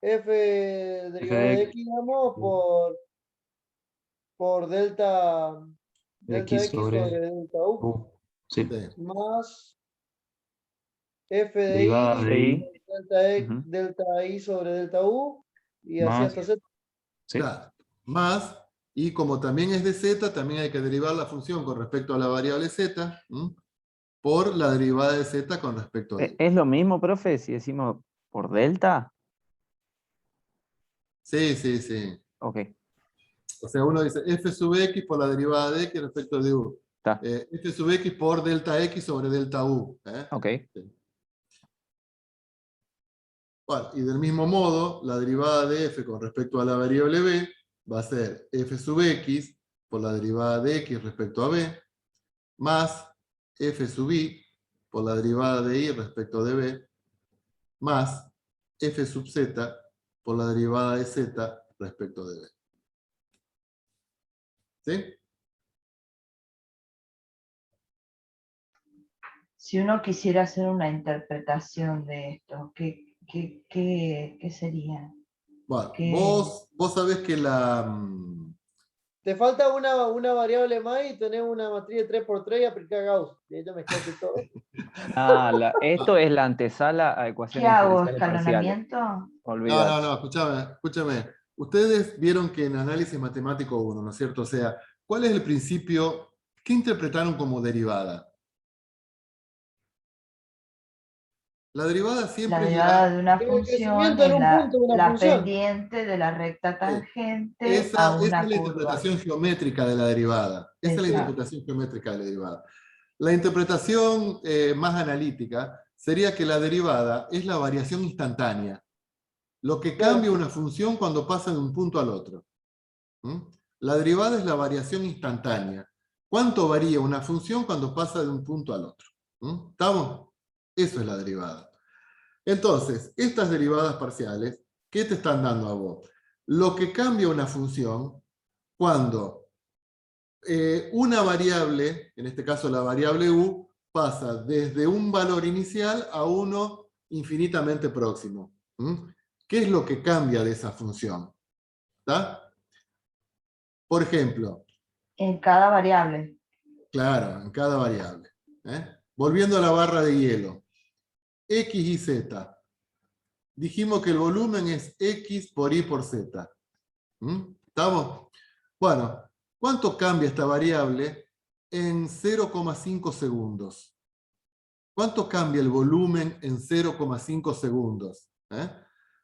F derivada de x, digamos, por delta X x sobre delta u. U. Sí. Sí. Más f de Derivada y de i Ujú. delta i sobre delta u. Y así más. hasta z. Sí. Claro. Más, y como también es de z, también hay que derivar la función con respecto a la variable z, por la derivada de z con respecto a y. ¿Es lo mismo, profe, si decimos por delta? Sí, sí, sí. Ok, O sea, uno dice f sub x por la derivada de x respecto de u. está. F sub x por delta x sobre delta u. Ok. Sí. Bueno, y del mismo modo, la derivada de f con respecto a la variable b va a ser f sub x por la derivada de x respecto a b, más f sub y por la derivada de y respecto de b, más f sub z por la derivada de z respecto de b. ¿Sí? Si uno quisiera hacer una interpretación de esto, ¿qué sería? Bueno, ¿Qué- vos sabés que Te falta una variable más y tenés una matriz de 3×3 y aplicar Gauss. Y ahí ya mezclaste todo. Esto es la antesala a ¿Qué ecuaciones hago? diferenciales parciales. ¿Escalonamiento? Olvídate. No, escúchame. Ustedes vieron que en análisis matemático 1, ¿no es cierto? O sea, ¿cuál es el principio? ¿Qué interpretaron como derivada? La derivada La siempre es derivada de una El función crecimiento en es un punto de una la función. pendiente de la recta tangente a esa es una la curva. interpretación geométrica de la derivada. Esa es la Exacto. interpretación geométrica de la derivada. La interpretación más analítica sería que la derivada es la variación instantánea. Lo que cambia una función cuando pasa de un punto al otro. La derivada es la variación instantánea. ¿Cuánto varía una función cuando pasa de un punto al otro? ¿Estamos? Eso es la derivada. Entonces, estas derivadas parciales, ¿qué te están dando a vos? Lo que cambia una función cuando una variable, en este caso la variable u, pasa desde un valor inicial a uno infinitamente próximo. ¿Qué es lo que cambia de esa función? ¿Está? Por ejemplo, En cada variable. claro, en cada variable. Volviendo a la barra de hielo, x y z. Dijimos que el volumen es x por y por z. ¿Estamos? Bueno, ¿cuánto cambia esta variable en 0,5 segundos? ¿Cuánto cambia el volumen en 0,5 segundos?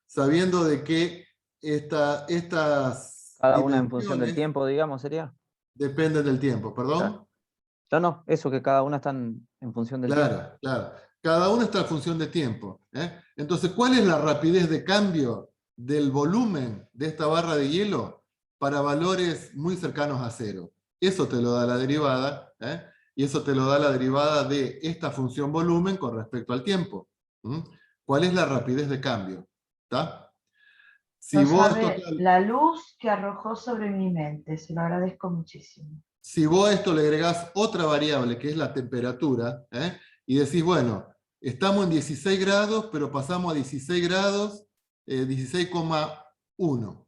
Sabiendo de que estas Cada una en función del dimensiones tiempo, digamos, sería. dependen del tiempo, ¿perdón? No, eso que cada una están en función del tiempo. Claro. Cada una está en función de tiempo. Entonces, ¿cuál es la rapidez de cambio del volumen de esta barra de hielo para valores muy cercanos a cero? Eso te lo da la derivada, y eso te lo da la derivada de esta función volumen con respecto al tiempo. ¿Cuál es la rapidez de cambio? ¿Está? Si No vos, sabe total, la luz que arrojó sobre mi mente, se lo agradezco muchísimo. si vos a esto le agregás otra variable, que es la temperatura, y decís, bueno, estamos en 16 grados, pero pasamos a 16 grados, 16,1.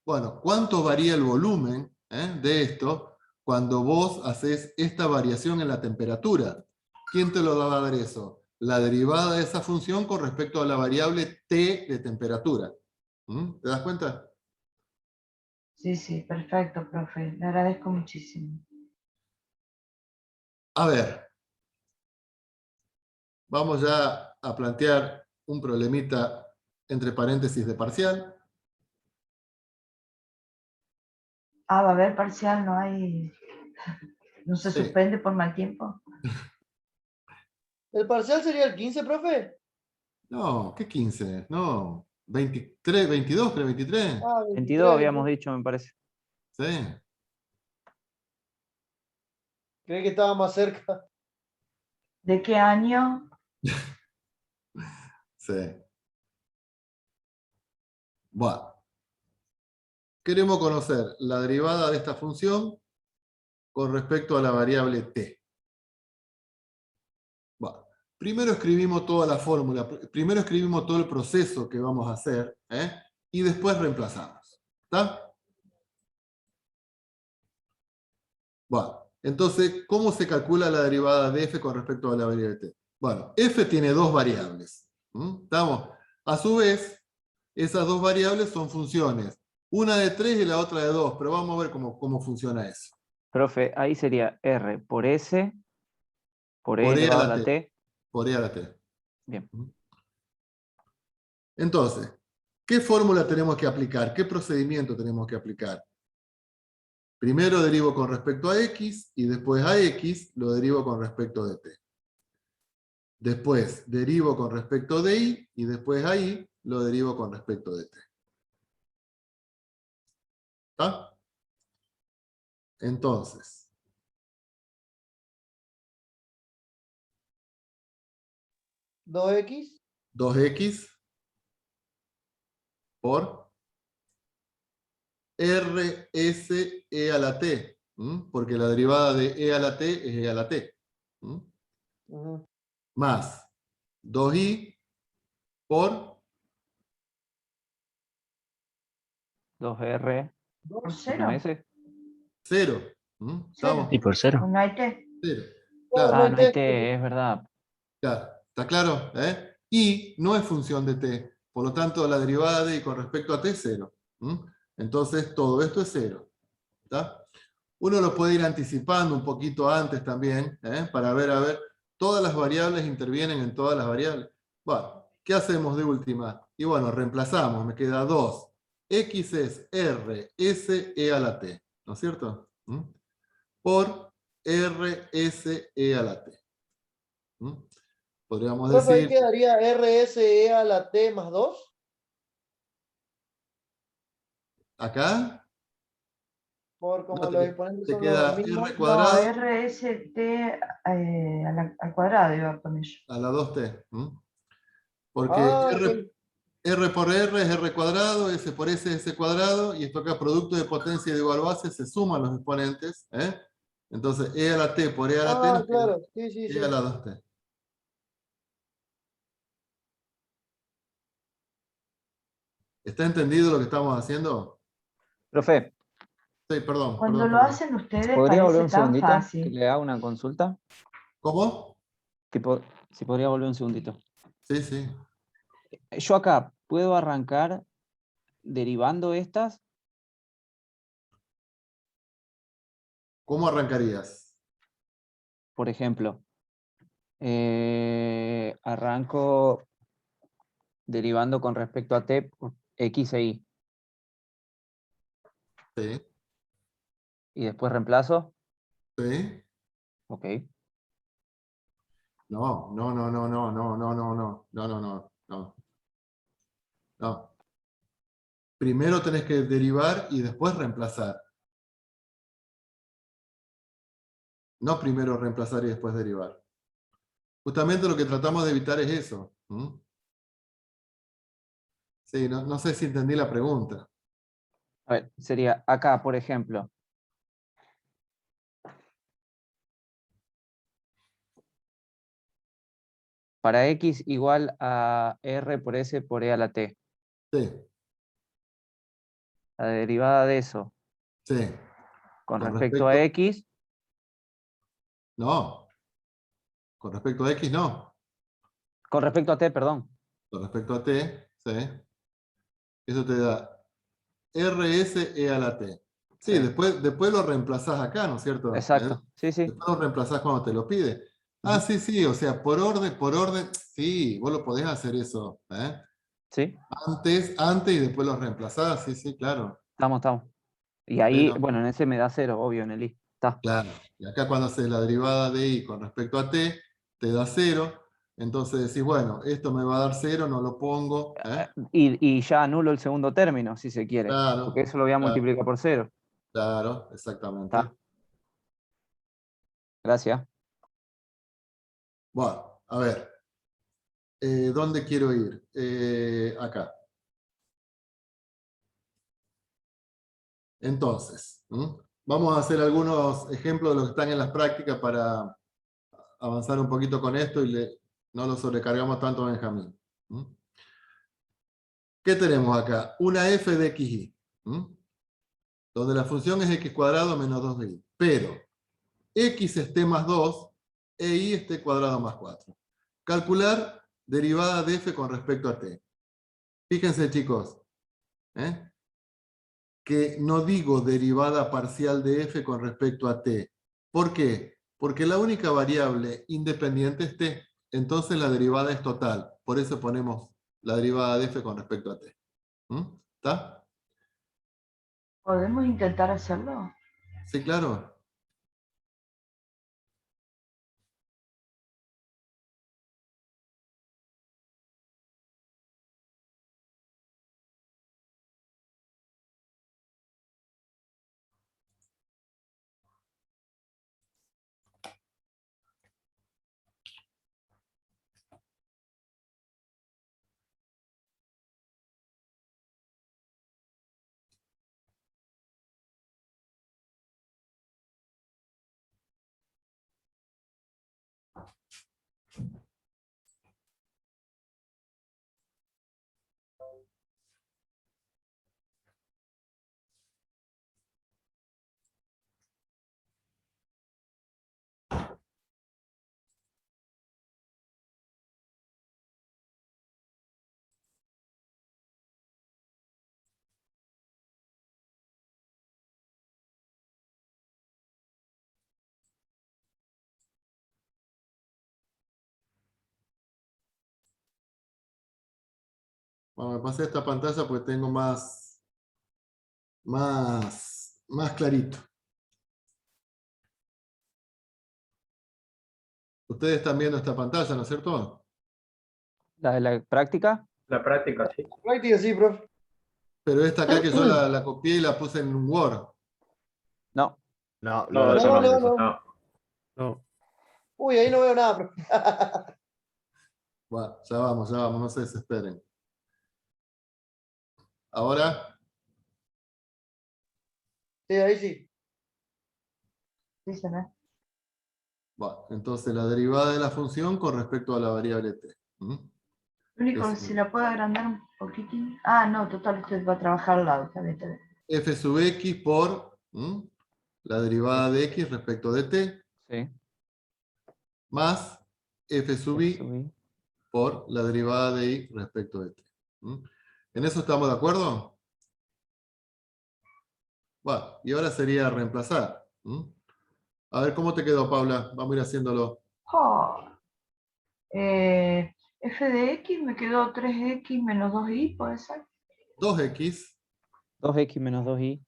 Bueno, ¿cuánto varía el volumen de esto cuando vos haces esta variación en la temperatura? ¿Quién te lo va a dar eso? La derivada de esa función con respecto a la variable T de temperatura. ¿Te das cuenta? Sí, sí, perfecto, profe. Le agradezco muchísimo. A ver, vamos ya a plantear un problemita entre paréntesis de parcial. Ah, va a haber parcial, no hay. ¿No se Sí. suspende por mal tiempo? ¿El parcial sería el 15, profe? No, ¿qué 15? No, 23, 22, creo, 23. Ah, 22 habíamos 23. dicho, me parece. Sí. Creí que estaba más cerca. ¿De qué año? Sí. Bueno. Queremos conocer la derivada de esta función con respecto a la variable t. Bueno, primero escribimos toda la fórmula, primero escribimos todo el proceso que vamos a hacer, y después reemplazamos. ¿Está? Bueno, entonces, ¿cómo se calcula la derivada de f con respecto a la variable t? Bueno, f tiene dos variables. ¿Estamos? A su vez, esas dos variables son funciones. Una de 3 y la otra de 2, pero vamos a ver cómo funciona eso. Profe, ahí sería R por S, por E Por e a elevado a la la t. T. Por e a la t. Bien. Entonces, ¿qué fórmula tenemos que aplicar? ¿Qué procedimiento tenemos que aplicar? Primero derivo con respecto a x y después a x lo derivo con respecto de t. Después derivo con respecto de y después a y lo derivo con respecto de t. ¿Está? Entonces, ¿2x? 2x por rs e a la t, porque la derivada de e a la t es e a la t, Ujú. más 2y por 2R, ¿Por 1 cero? S. 0. ¿Estamos? Y por 0. ¿No hay T? 0. No, Claro. no Ah, hay no hay texto. T, es verdad. Claro, ¿está claro? Y no es función de t, por lo tanto la derivada de y con respecto a t es 0. Entonces todo esto es 0. ¿Está? Uno lo puede ir anticipando un poquito antes también, para ver, a ver, todas las variables intervienen en todas las variables. Bueno, ¿qué hacemos de última? Y bueno, reemplazamos, me queda 2. X es R, S, E a la T, ¿no es cierto? Por R, S, E a la T. Podríamos Profe, ahí decir, quedaría RSE a la T más 2. acá, Por como no, los exponentes te son los queda mismos. R No, cuadrado RST al cuadrado iba con ello. a la 2t. Porque Ah, R por R es R cuadrado, S por S es S cuadrado, y esto acá, producto de potencia de igual base, se suman los exponentes. Entonces, E a la T por E a la T nos queda claro. Sí, sí, E a sí. la 2t. ¿Está entendido lo que estamos haciendo? Profe, Sí, perdón, Cuando lo perdón. hacen ustedes ¿podría volver parece un tan segundito? Que fácil. le haga una consulta. ¿Cómo? Si podría volver un segundito. Sí, sí. Yo acá, ¿puedo arrancar derivando estas? ¿Cómo arrancarías? Por ejemplo, arranco derivando con respecto a T por X e Y. Sí, Y después reemplazo. sí. Ok. No, no, no, no, no, no, no, no, no, no, no, no, no. No. Primero tenés que derivar y después reemplazar. No primero reemplazar y después derivar. Justamente lo que tratamos de evitar es eso. Sí, no sé si entendí la pregunta. A ver, sería acá, por ejemplo. Para x igual a r por s por e a la t. Sí, La derivada de eso sí. con Con respecto a respecto- x, No. Con respecto a X, no. con respecto a t, perdón. Con respecto a T, sí. Eso te da RS a la T. Sí, Sí. después lo reemplazás acá, ¿no es cierto? Exacto, sí, sí. Después lo reemplazás cuando te lo pide. Ah, Ujú. sí, o sea, por orden, sí, vos lo podés hacer eso. Sí, Antes y después lo reemplazás, sí, claro. estamos. Y ahí, Pero, bueno, en ese me da 0, obvio, en el i. Está. claro, y acá cuando haces la derivada de I con respecto a T, te da 0. Entonces decís, bueno, esto me va a dar 0, no lo pongo. Y ya anulo el segundo término, si se quiere. Porque Claro, eso lo voy a claro, multiplicar por 0. claro, exactamente. Está. Gracias. Bueno, a ver. ¿Dónde quiero ir? Acá. Entonces, vamos a hacer algunos ejemplos de los que están en las prácticas para avanzar un poquito con esto y no lo sobrecargamos tanto a Benjamín. ¿Qué tenemos acá? Una f de xy, donde la función es x cuadrado menos 2y, pero x es t más 2 e y es t cuadrado más 4. Calcular derivada de f con respecto a t. Fíjense, chicos, que no digo derivada parcial de f con respecto a t. ¿Por qué? Porque la única variable independiente es t. Entonces la derivada es total. Por eso ponemos la derivada de f con respecto a t. ¿Está? ¿Podemos intentar hacerlo? Sí, claro. Bueno, me pasé esta pantalla porque tengo más clarito. Ustedes están viendo esta pantalla, ¿no es cierto? ¿La de la práctica? La práctica, sí. Práctica sí, profe. Pero esta acá que yo la copié y la puse en un Word. No. No, No, lo eso no. tenemos. No. No. No. Uy, ahí no veo nada, profe. Bueno, ya vamos, no se desesperen. Ahora, Sí, ahí sí. Sí, se ve. bueno, entonces la derivada de la función con respecto a la variable t. Lo único, Es- si la puedo agrandar un poquitín. Ah, no, total, usted va a trabajar al lado. Está bien. f sub x por la derivada de x respecto de t, Sí. más f sub y Subí. por la derivada de y respecto de t. ¿En eso estamos de acuerdo? Bueno, y ahora sería reemplazar. A ver, ¿cómo te quedó, Paula? Vamos a ir haciéndolo. Oh, f de x me quedó 3x menos 2y, ¿puede ser? 2x 2x menos 2y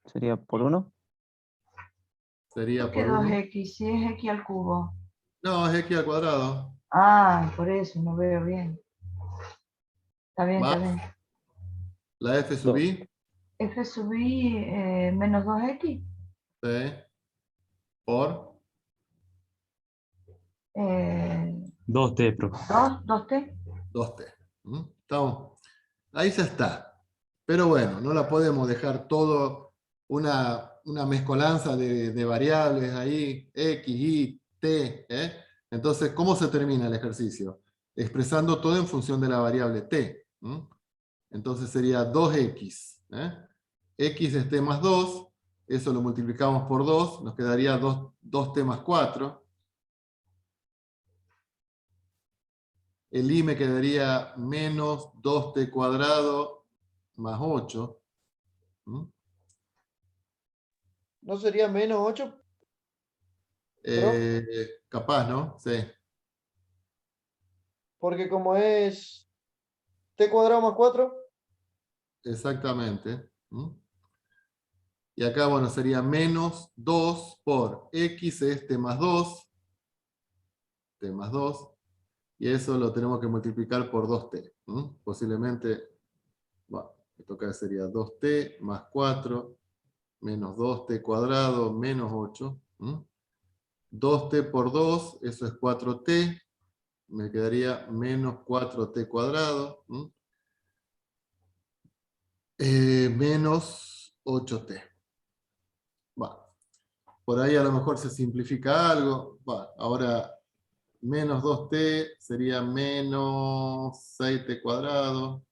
sería por 1. sería ¿Por qué por 1. 2x si es x al cubo? No, es x al cuadrado. Ah, por eso, no veo bien. Está bien, está Más bien. la f sub y, F sub y menos 2x. por 2T, profe. 2t. 2t. ¿Estamos? Ahí ya está. Pero bueno, no la podemos dejar todo una mezcolanza de variables ahí, x, y, t. Entonces, ¿cómo se termina el ejercicio? Expresando todo en función de la variable t. Entonces sería 2x. X es t más 2. Eso lo multiplicamos por 2. Nos quedaría 2t más 4. El i me quedaría menos 2t cuadrado más 8. ¿No sería menos 8? Capaz, ¿no? Sí. Porque como es t cuadrado más 4, Exactamente. Y acá, bueno, sería menos 2 por x es t más 2. T más 2. Y eso lo tenemos que multiplicar por 2t. Posiblemente, bueno, esto acá sería 2t más 4 menos 2t cuadrado menos 8. 2t por 2, eso es 4t. Me quedaría menos 4t cuadrado. Menos 8t. Va. Por ahí a lo mejor se simplifica algo. Va. Ahora, menos 2t sería menos 6t cuadrado.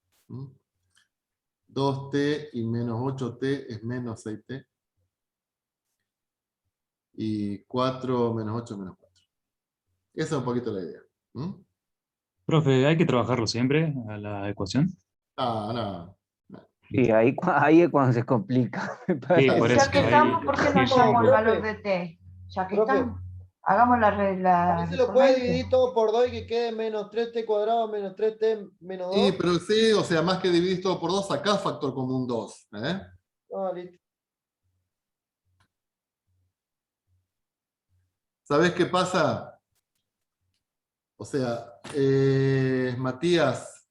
2t y menos 8t es menos 6t. Y 4 menos 8 menos 4. Esa es un poquito la idea. Profe, ¿hay que trabajarlo siempre a la ecuación? No. Y ahí es cuando se complica. me Sí, parece. por Ya eso. que ahí- estamos, ¿por qué no sí, hallamos el profe. valor de t? Ya que Profe. estamos, hagamos la regla. ahí se lo puede dividir todo por 2 y que quede menos 3t cuadrado menos 3t menos 2. Sí, pero sí, o sea, más que dividir todo por 2, sacás factor común 2. Listo. ¿Sabés qué pasa? O sea, Matías,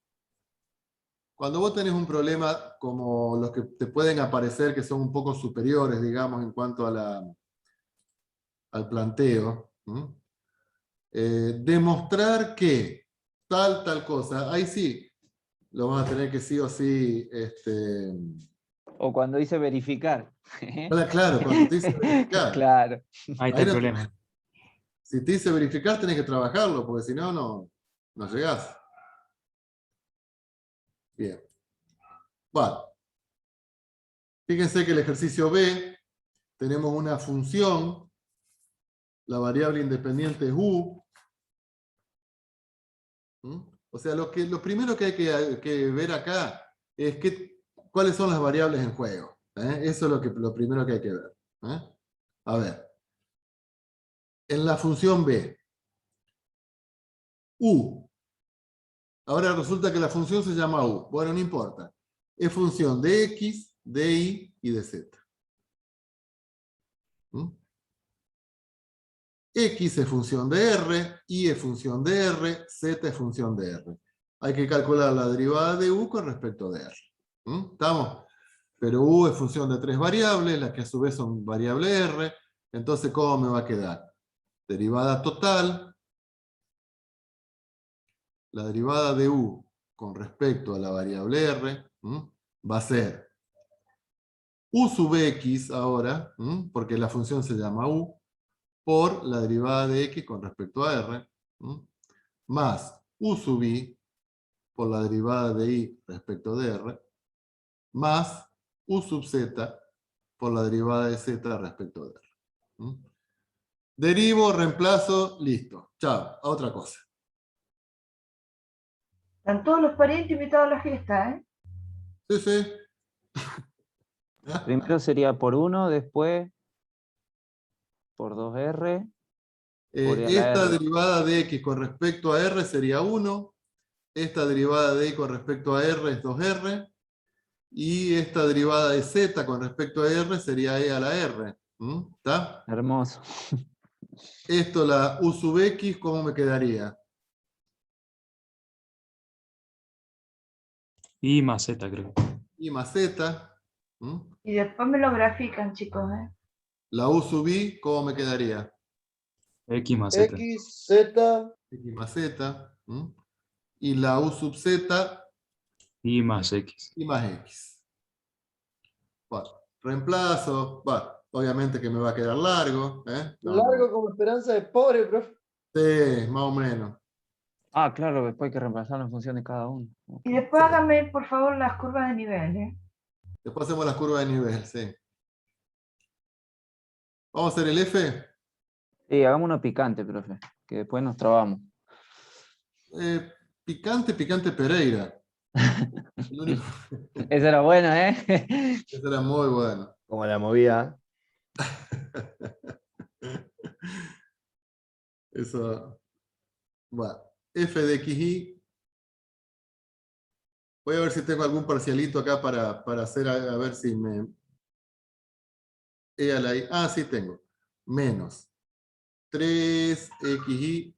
cuando vos tenés un problema como los que te pueden aparecer, que son un poco superiores, digamos, en cuanto a al planteo, demostrar que tal cosa, ahí sí, lo vas a tener que sí o sí, O cuando dice verificar. claro, cuando te dice verificar. Claro. Ahí está Ahí el no- problema. Si te dice verificar, tenés que trabajarlo, porque si no, no llegás. Bien. Vale. Fíjense que el ejercicio B, tenemos una función, la variable independiente es u. O sea, lo primero que hay que ver acá es cuáles son las variables en juego. Eso es lo primero que hay que ver. A ver. En la función B, u. Ahora resulta que la función se llama u. Bueno, no importa. Es función de x, de y y de z. X es función de R, Y es función de R, Z es función de R. Hay que calcular la derivada de U con respecto de R. ¿Estamos? Pero U es función de 3 variables, las que a su vez son variable R. Entonces, ¿cómo me va a quedar? Derivada total. La derivada de U con respecto a la variable R va a ser U sub X ahora, porque la función se llama U, por la derivada de x con respecto a r, más u sub i por la derivada de y respecto de r, más u sub z por la derivada de z respecto de r. Derivo, reemplazo, listo. Chao, a otra cosa. Están todos los parientes invitados a la fiesta, ¿eh? Sí. Primero sería por 1, después por 2R. Por la Esta R. derivada de x con respecto a r sería 1. Esta derivada de y con respecto a r es 2r. Y esta derivada de z con respecto a r sería e a la r. ¿Está? Hermoso. Esto, la u sub x, ¿cómo me quedaría? Y más Z, creo. Y más z. Y después me lo grafican, chicos, ¿eh? La u sub i, ¿cómo me quedaría? X más Z. X, Z, X más z. Y la u sub z, y más X. y más X. Bueno, reemplazo, bueno, obviamente que me va a quedar largo. No, Largo como esperanza de pobre, profe. sí, más o menos. Ah, claro, después hay que reemplazarlo en función de cada uno. Ok. Y después hágame, por favor, las curvas de nivel, ¿eh? Después hacemos la curva de nivel, sí. Vamos a hacer el F. Sí, hagamos uno picante, profe, que después nos trabamos. Picante, picante Pereira. El único- Esa era buena, ¿eh? Ese era muy bueno. Como la movida. Eso. Bueno, F de XY. Voy a ver si tengo algún parcialito acá para hacer, a ver si me... E a la I. Ah, sí tengo. Menos 3XY,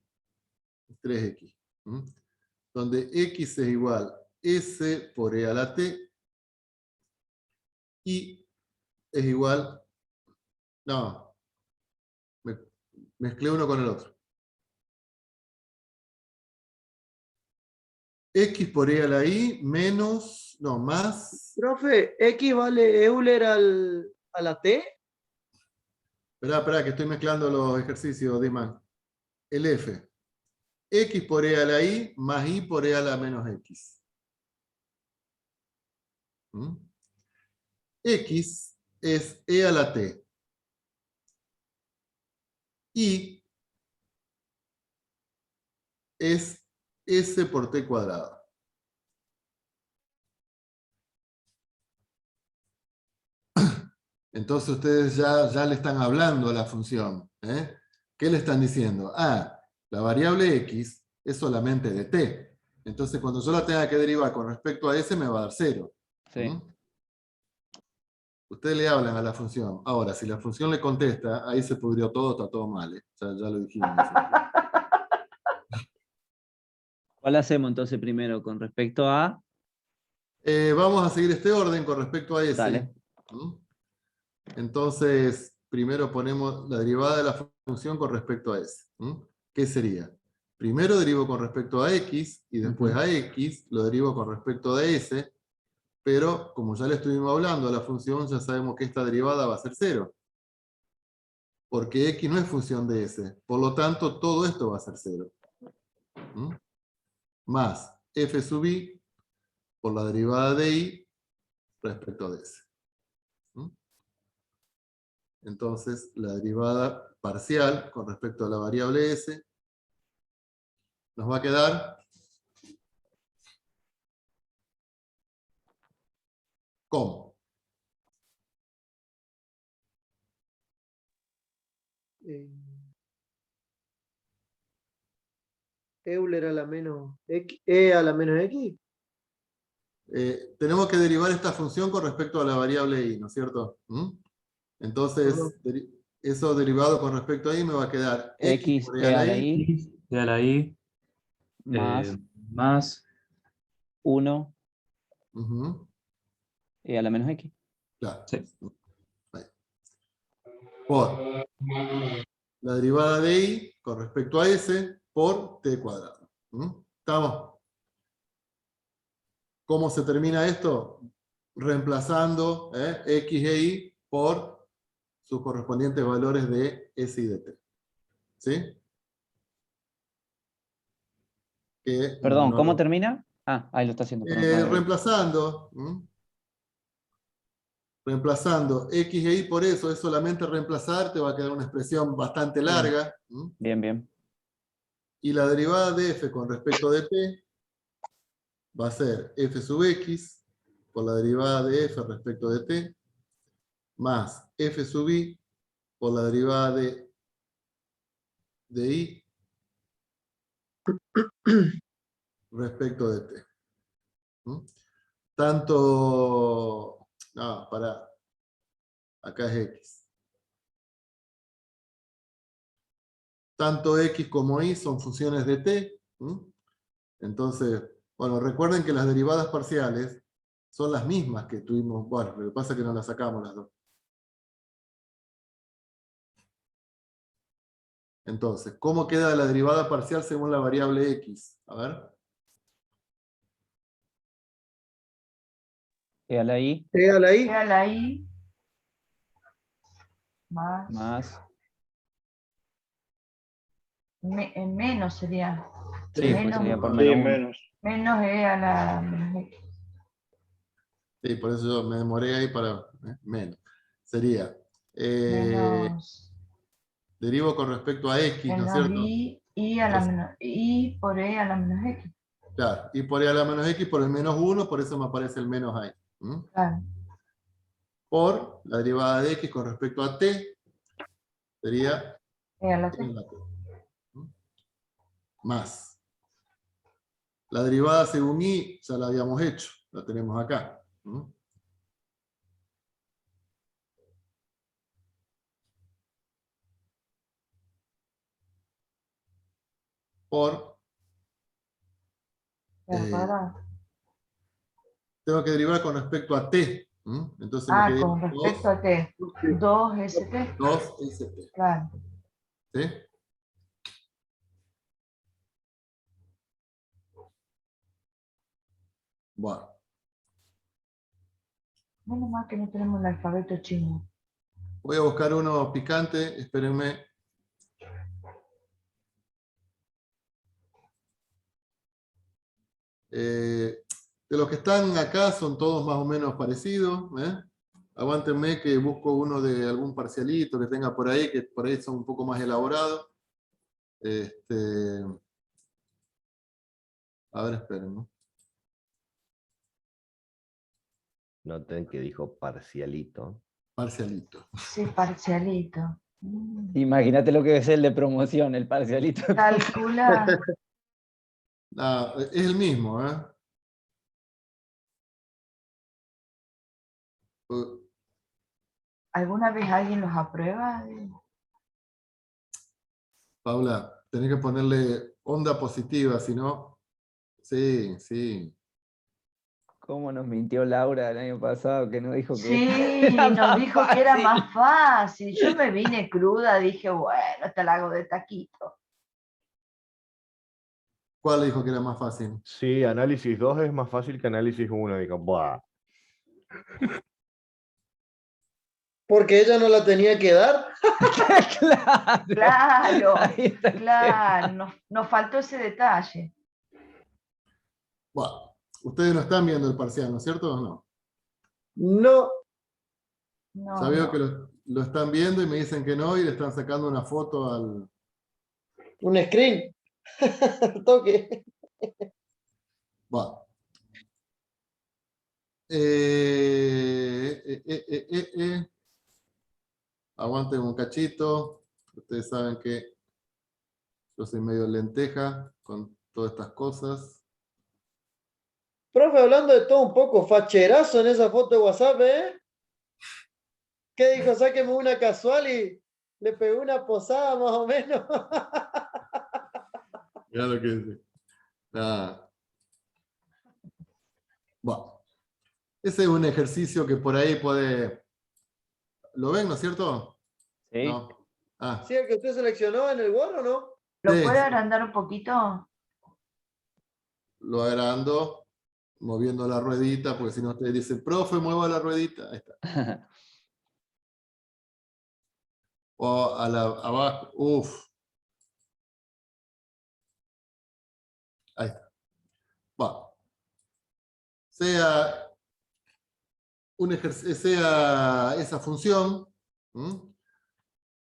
3X. ¿Mm? Donde X es igual S por E a la T. Y es igual... No, mezclé uno con el otro. X por E a la I menos... No, más... Profe, X vale Euler a la T. Esperá, que estoy mezclando los ejercicios, Diman. El F. X por E a la I más I por E a la menos X. ¿Mm? X es E a la T. Y es S por T cuadrado. Entonces ustedes ya le están hablando a la función. ¿Qué le están diciendo? Ah, la variable X es solamente de T. Entonces cuando yo la tenga que derivar con respecto a S me va a dar 0. Sí. Ustedes le hablan a la función. Ahora, si la función le contesta, ahí se pudrió todo, está todo mal. Ya lo dijimos. ¿Cuál hacemos entonces primero con respecto a? Vamos a seguir este orden con respecto a S. Dale. ¿Mm? Entonces, primero ponemos la derivada de la función con respecto a S. ¿Mm? ¿Qué sería? Primero derivo con respecto a X y después a X lo derivo con respecto a S, pero como ya le estuvimos hablando a la función, ya sabemos que esta derivada va a ser 0. Porque X no es función de S. Por lo tanto, todo esto va a ser 0. ¿Mm? Más F sub I por la derivada de I respecto de S. ¿Mm? Entonces, la derivada parcial con respecto a la variable S nos va a quedar ¿cómo? Euler a la menos X, E a la menos X. Tenemos que derivar esta función con respecto a la variable I, ¿no es cierto? ¿Mm? Entonces, Ajá. eso derivado con respecto a I me va a quedar X X por E a la I X y a la I más más 1 Ujú, E a la menos X. claro. sí. Ahí. Por la derivada de I con respecto a S por T cuadrado. ¿Mm? ¿Estamos? ¿Cómo se termina esto? Reemplazando X e Y por sus correspondientes valores de S y de T. ¿Sí? Que Perdón, no ¿cómo lo- termina? Ah, ahí lo está haciendo, perdón. No había visto. reemplazando. Reemplazando X e Y por eso es solamente reemplazar, te va a quedar una expresión bastante larga. Bien, bien. Y la derivada de F con respecto de T va a ser F sub X por la derivada de F respecto de T más F sub I por la derivada de I respecto de T. ¿Mm? Tanto... No, para acá es X. Tanto X como Y son funciones de T. Entonces, bueno, recuerden que las derivadas parciales son las mismas que tuvimos. Bueno, lo que pasa es que no las sacamos las dos. Entonces, ¿cómo queda la derivada parcial según la variable X? A ver. E a la I Pégala ahí. Queda ahí. Más. más. Menos sería. Sí, pues Menos, sería por Sí, menos 1. menos. menos E a la menos X. Sí, por eso yo me demoré ahí para menos. Sería, Menos, derivo con respecto a X, ¿no es menos cierto? I a la Entonces, menos I por E a la menos X. claro, y por E a la menos X por el menos 1, por eso me aparece el menos ahí. Claro. Por la derivada de X con respecto a T, sería E a la T. en la T. ¿Mm? Más. La derivada según I ya la habíamos hecho, la tenemos acá. Por, Al cuadrado. tengo que derivar con respecto a T. Entonces me queda Con respecto a T. 2ST. 2ST. Claro. ¿Sí? Bueno, Menos mal que no tenemos el alfabeto chino. voy a buscar uno picante, espérenme. De los que están acá son todos más o menos parecidos. Aguántenme que busco uno de algún parcialito que tenga por ahí, que por ahí son un poco más elaborados. A ver, esperen. Noten que dijo parcialito. Parcialito. Sí, parcialito. Imagínate lo que es el de promoción, el parcialito. Calcula. Ah, es el mismo, ¿Alguna vez alguien los aprueba? Paula, tenés que ponerle onda positiva, si no. Sí, sí. ¿Cómo nos mintió Laura el año pasado que nos dijo que Sí, era nos más dijo que era fácil? más fácil. Yo me vine cruda, dije, bueno, te la hago de taquito. ¿Cuál dijo que era más fácil? Sí, análisis 2 es más fácil que análisis 1. Digo, buah. Porque ella no la tenía que dar. Claro. Claro, Ahí está el claro, tema. nos faltó ese detalle. Bueno, ustedes no están viendo el parcial, ¿no es cierto o no? No, No, Ya veo no. que lo están viendo y me dicen que no y le están sacando una foto al... un screen. Toque. Bueno. Aguanten un cachito. Ustedes saben que yo soy medio lenteja con todas estas cosas. Profe, hablando de todo un poco, facherazo en esa foto de WhatsApp, ¿eh? ¿Qué dijo? Sáqueme una casual y le pegó una posada más o menos. Mira lo que dice. Nada. Bueno, ese es un ejercicio que por ahí puede... ¿Lo ven, no es cierto? Sí. No. Ah, ¿Sí, el que usted seleccionó en el Word o no? ¿Lo sí, puede sí. agrandar un poquito? Lo agrando moviendo la ruedita, porque si no ustedes dicen, profe, mueva la ruedita. Ahí está. O a la, abajo. Uf. Ahí está. Bueno. Sea, sea esa función,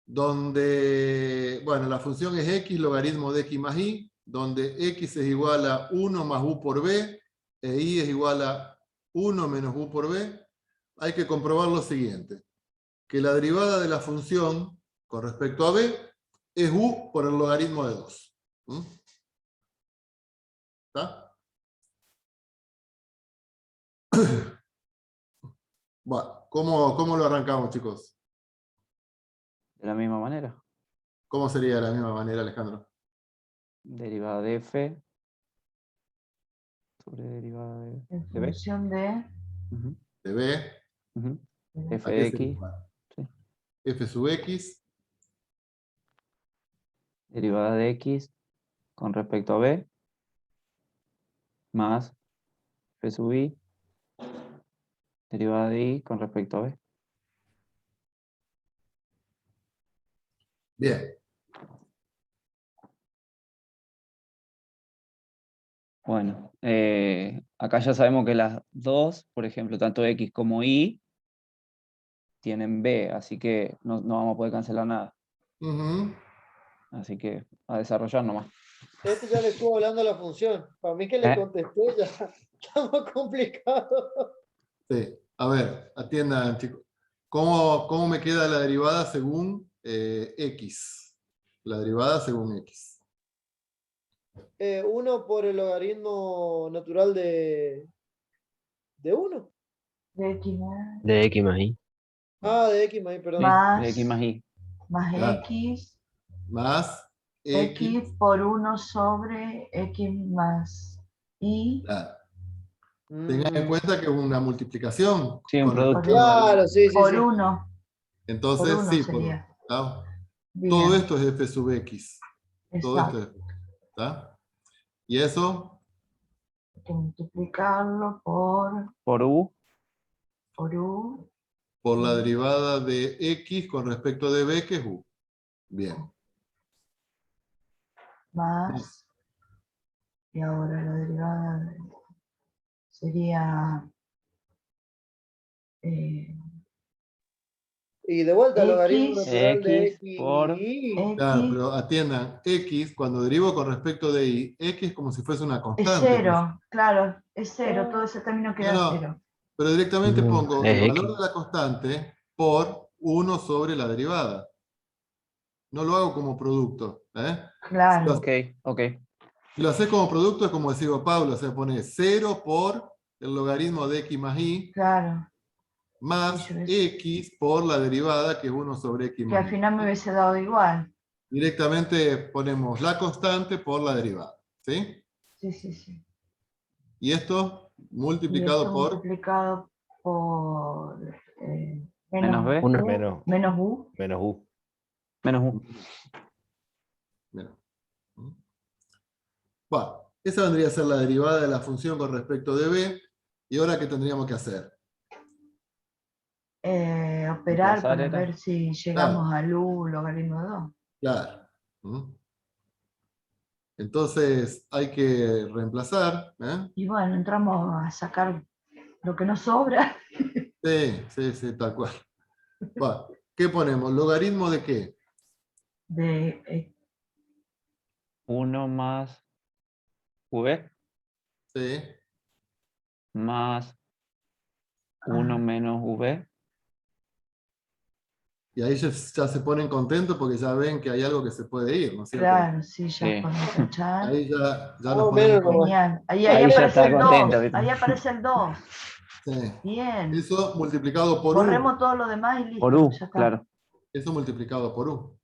donde, bueno, la función es x logaritmo de x más y, donde x es igual a 1 más u por b, e y es igual a 1 menos u por b, hay que comprobar lo siguiente, que la derivada de la función con respecto a b es u por el logaritmo de 2. ¿Está? Bueno, ¿cómo lo arrancamos, chicos? De la misma manera. ¿Cómo sería de la misma manera, Alejandro? Derivada de f sobre derivada En de b. función de... Ujú, De b, ujú. F ¿a de qué se x. igual? Sí. F sub x Derivada de x con respecto a b más f sub y Derivada de I con respecto a B. Bien. Bueno, acá ya sabemos que las dos, por ejemplo, tanto X como Y, tienen B, así que no vamos a poder cancelar nada. Ujú. Así que a desarrollar nomás. Este ya le estuvo hablando a la función. Para mí que le ¿Eh? contesté ya. Estamos complicados. Sí. A ver, atiendan, chicos. ¿Cómo me queda la derivada según X? La derivada según X. 1 por el logaritmo natural de 1. De X más, De X más Y. Ah, de X más, perdón. Sí, de X más Y. más Claro. X, Más X. X por 1 sobre X más Y. Claro. Tengan en Mm, cuenta que es una multiplicación. Sí, un con producto. respecto a la Claro, sí, sí, Por sí. 1, Entonces, por uno sí, sería. ¿tá? bien, Todo esto es f sub x. Todo esto exacto. es, ¿tá? Y eso, Hay que multiplicarlo Por U, por U, por la derivada de x con respecto de b, que es u. Bien. más, y ahora la derivada sería Y de vuelta, el logaritmo X, natural de X X por- y Claro, X pero atiendan, x, cuando derivo con respecto de y, x es como si fuese una es constante. 0, claro, es 0, Ah. todo ese término No, queda no, 0. pero directamente No, pongo es el valor X. de la constante por 1 sobre la derivada. No lo hago como producto. Claro, ok, ok. Si lo haces como producto es como decía Pablo, o sea, pone 0 por el logaritmo de x más y claro. más Sí, yo x por la derivada que es 1 sobre x Que al más y. final me hubiese dado igual. Directamente ponemos la constante por la derivada. ¿Sí? Sí, sí, sí. Y esto Y multiplicado esto por... multiplicado por Menos B, Uno U, menos, menos U. menos U. menos U. Mira. Bueno, esa vendría a ser la derivada de la función con respecto de b. ¿Y ahora qué tendríamos que hacer? Operar Reemplazar para era. ver si llegamos al U logaritmo de 2. Claro. Entonces hay que reemplazar. Y bueno, entramos a sacar lo que nos sobra. Sí, sí, sí, tal cual. Bueno, ¿qué ponemos? ¿Logaritmo de qué? De 1 más V Sí. más 1 menos V. Y ahí ya se ponen contentos porque ya ven que hay algo que se puede ir, ¿no es cierto? claro, sí, ya Sí. podemos tachar. Ahí ya Más nos o ponemos menos, contentos. Genial. Ahí Ahí ya aparece está el 2. contento, ¿viste? Ahí aparece el 2. Sí. Bien. Eso multiplicado por Borremos U. todo lo demás y listo. Por U, Ya está. claro. Eso multiplicado por U.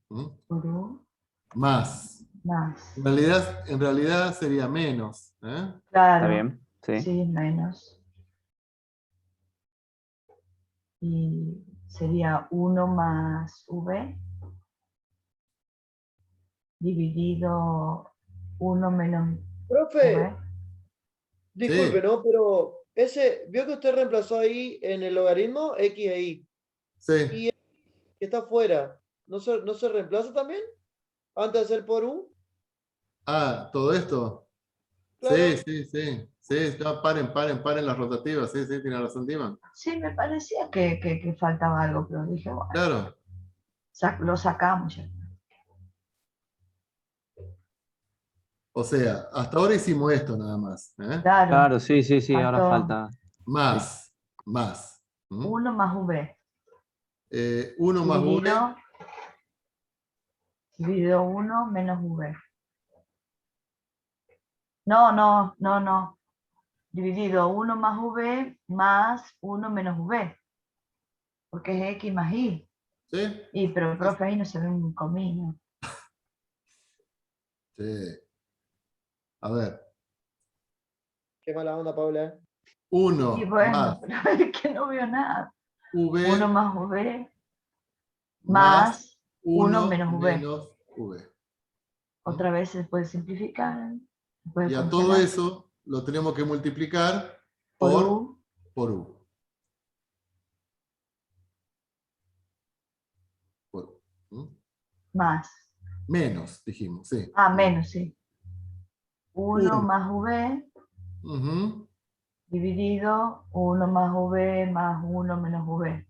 Por U Más. más. En realidad sería menos. Está Claro. bien. Sí. Sí, menos. Y sería 1 más V dividido 1 menos profe, V. disculpe, Sí, ¿no? Pero vio que usted reemplazó ahí en el logaritmo X e Y. sí. Y que está afuera, ¿no se reemplaza también? Antes de hacer por U. Ah, todo esto. Claro. Sí, sí, sí. Sí, ya paren las rotativas. Sí, sí, tiene razón, Dima. Sí, me parecía que faltaba algo, pero dije, bueno, Claro. lo sacamos ya. O sea, hasta ahora hicimos esto nada más. Claro. Claro, sí, sí, sí. Ahora Faltó falta. Más. 1 más V 1 más V. dividido 1 menos V. No. Dividido 1 más V más 1 menos V. Porque es X más Y. ¿Sí? Pero profe, ahí no se ve un comino. Sí. A ver. Qué mala onda, Paula. 1 Y bueno, más pero es que no veo nada. V 1 más V más más 1 menos V. menos V. Otra vez se puede simplificar. Se puede Y a todo cancelar eso lo tenemos que multiplicar por por U. U. Más. Menos, dijimos, sí. Ah, menos, sí. 1 Uno. más V Ujú. dividido 1 más V más 1 menos V.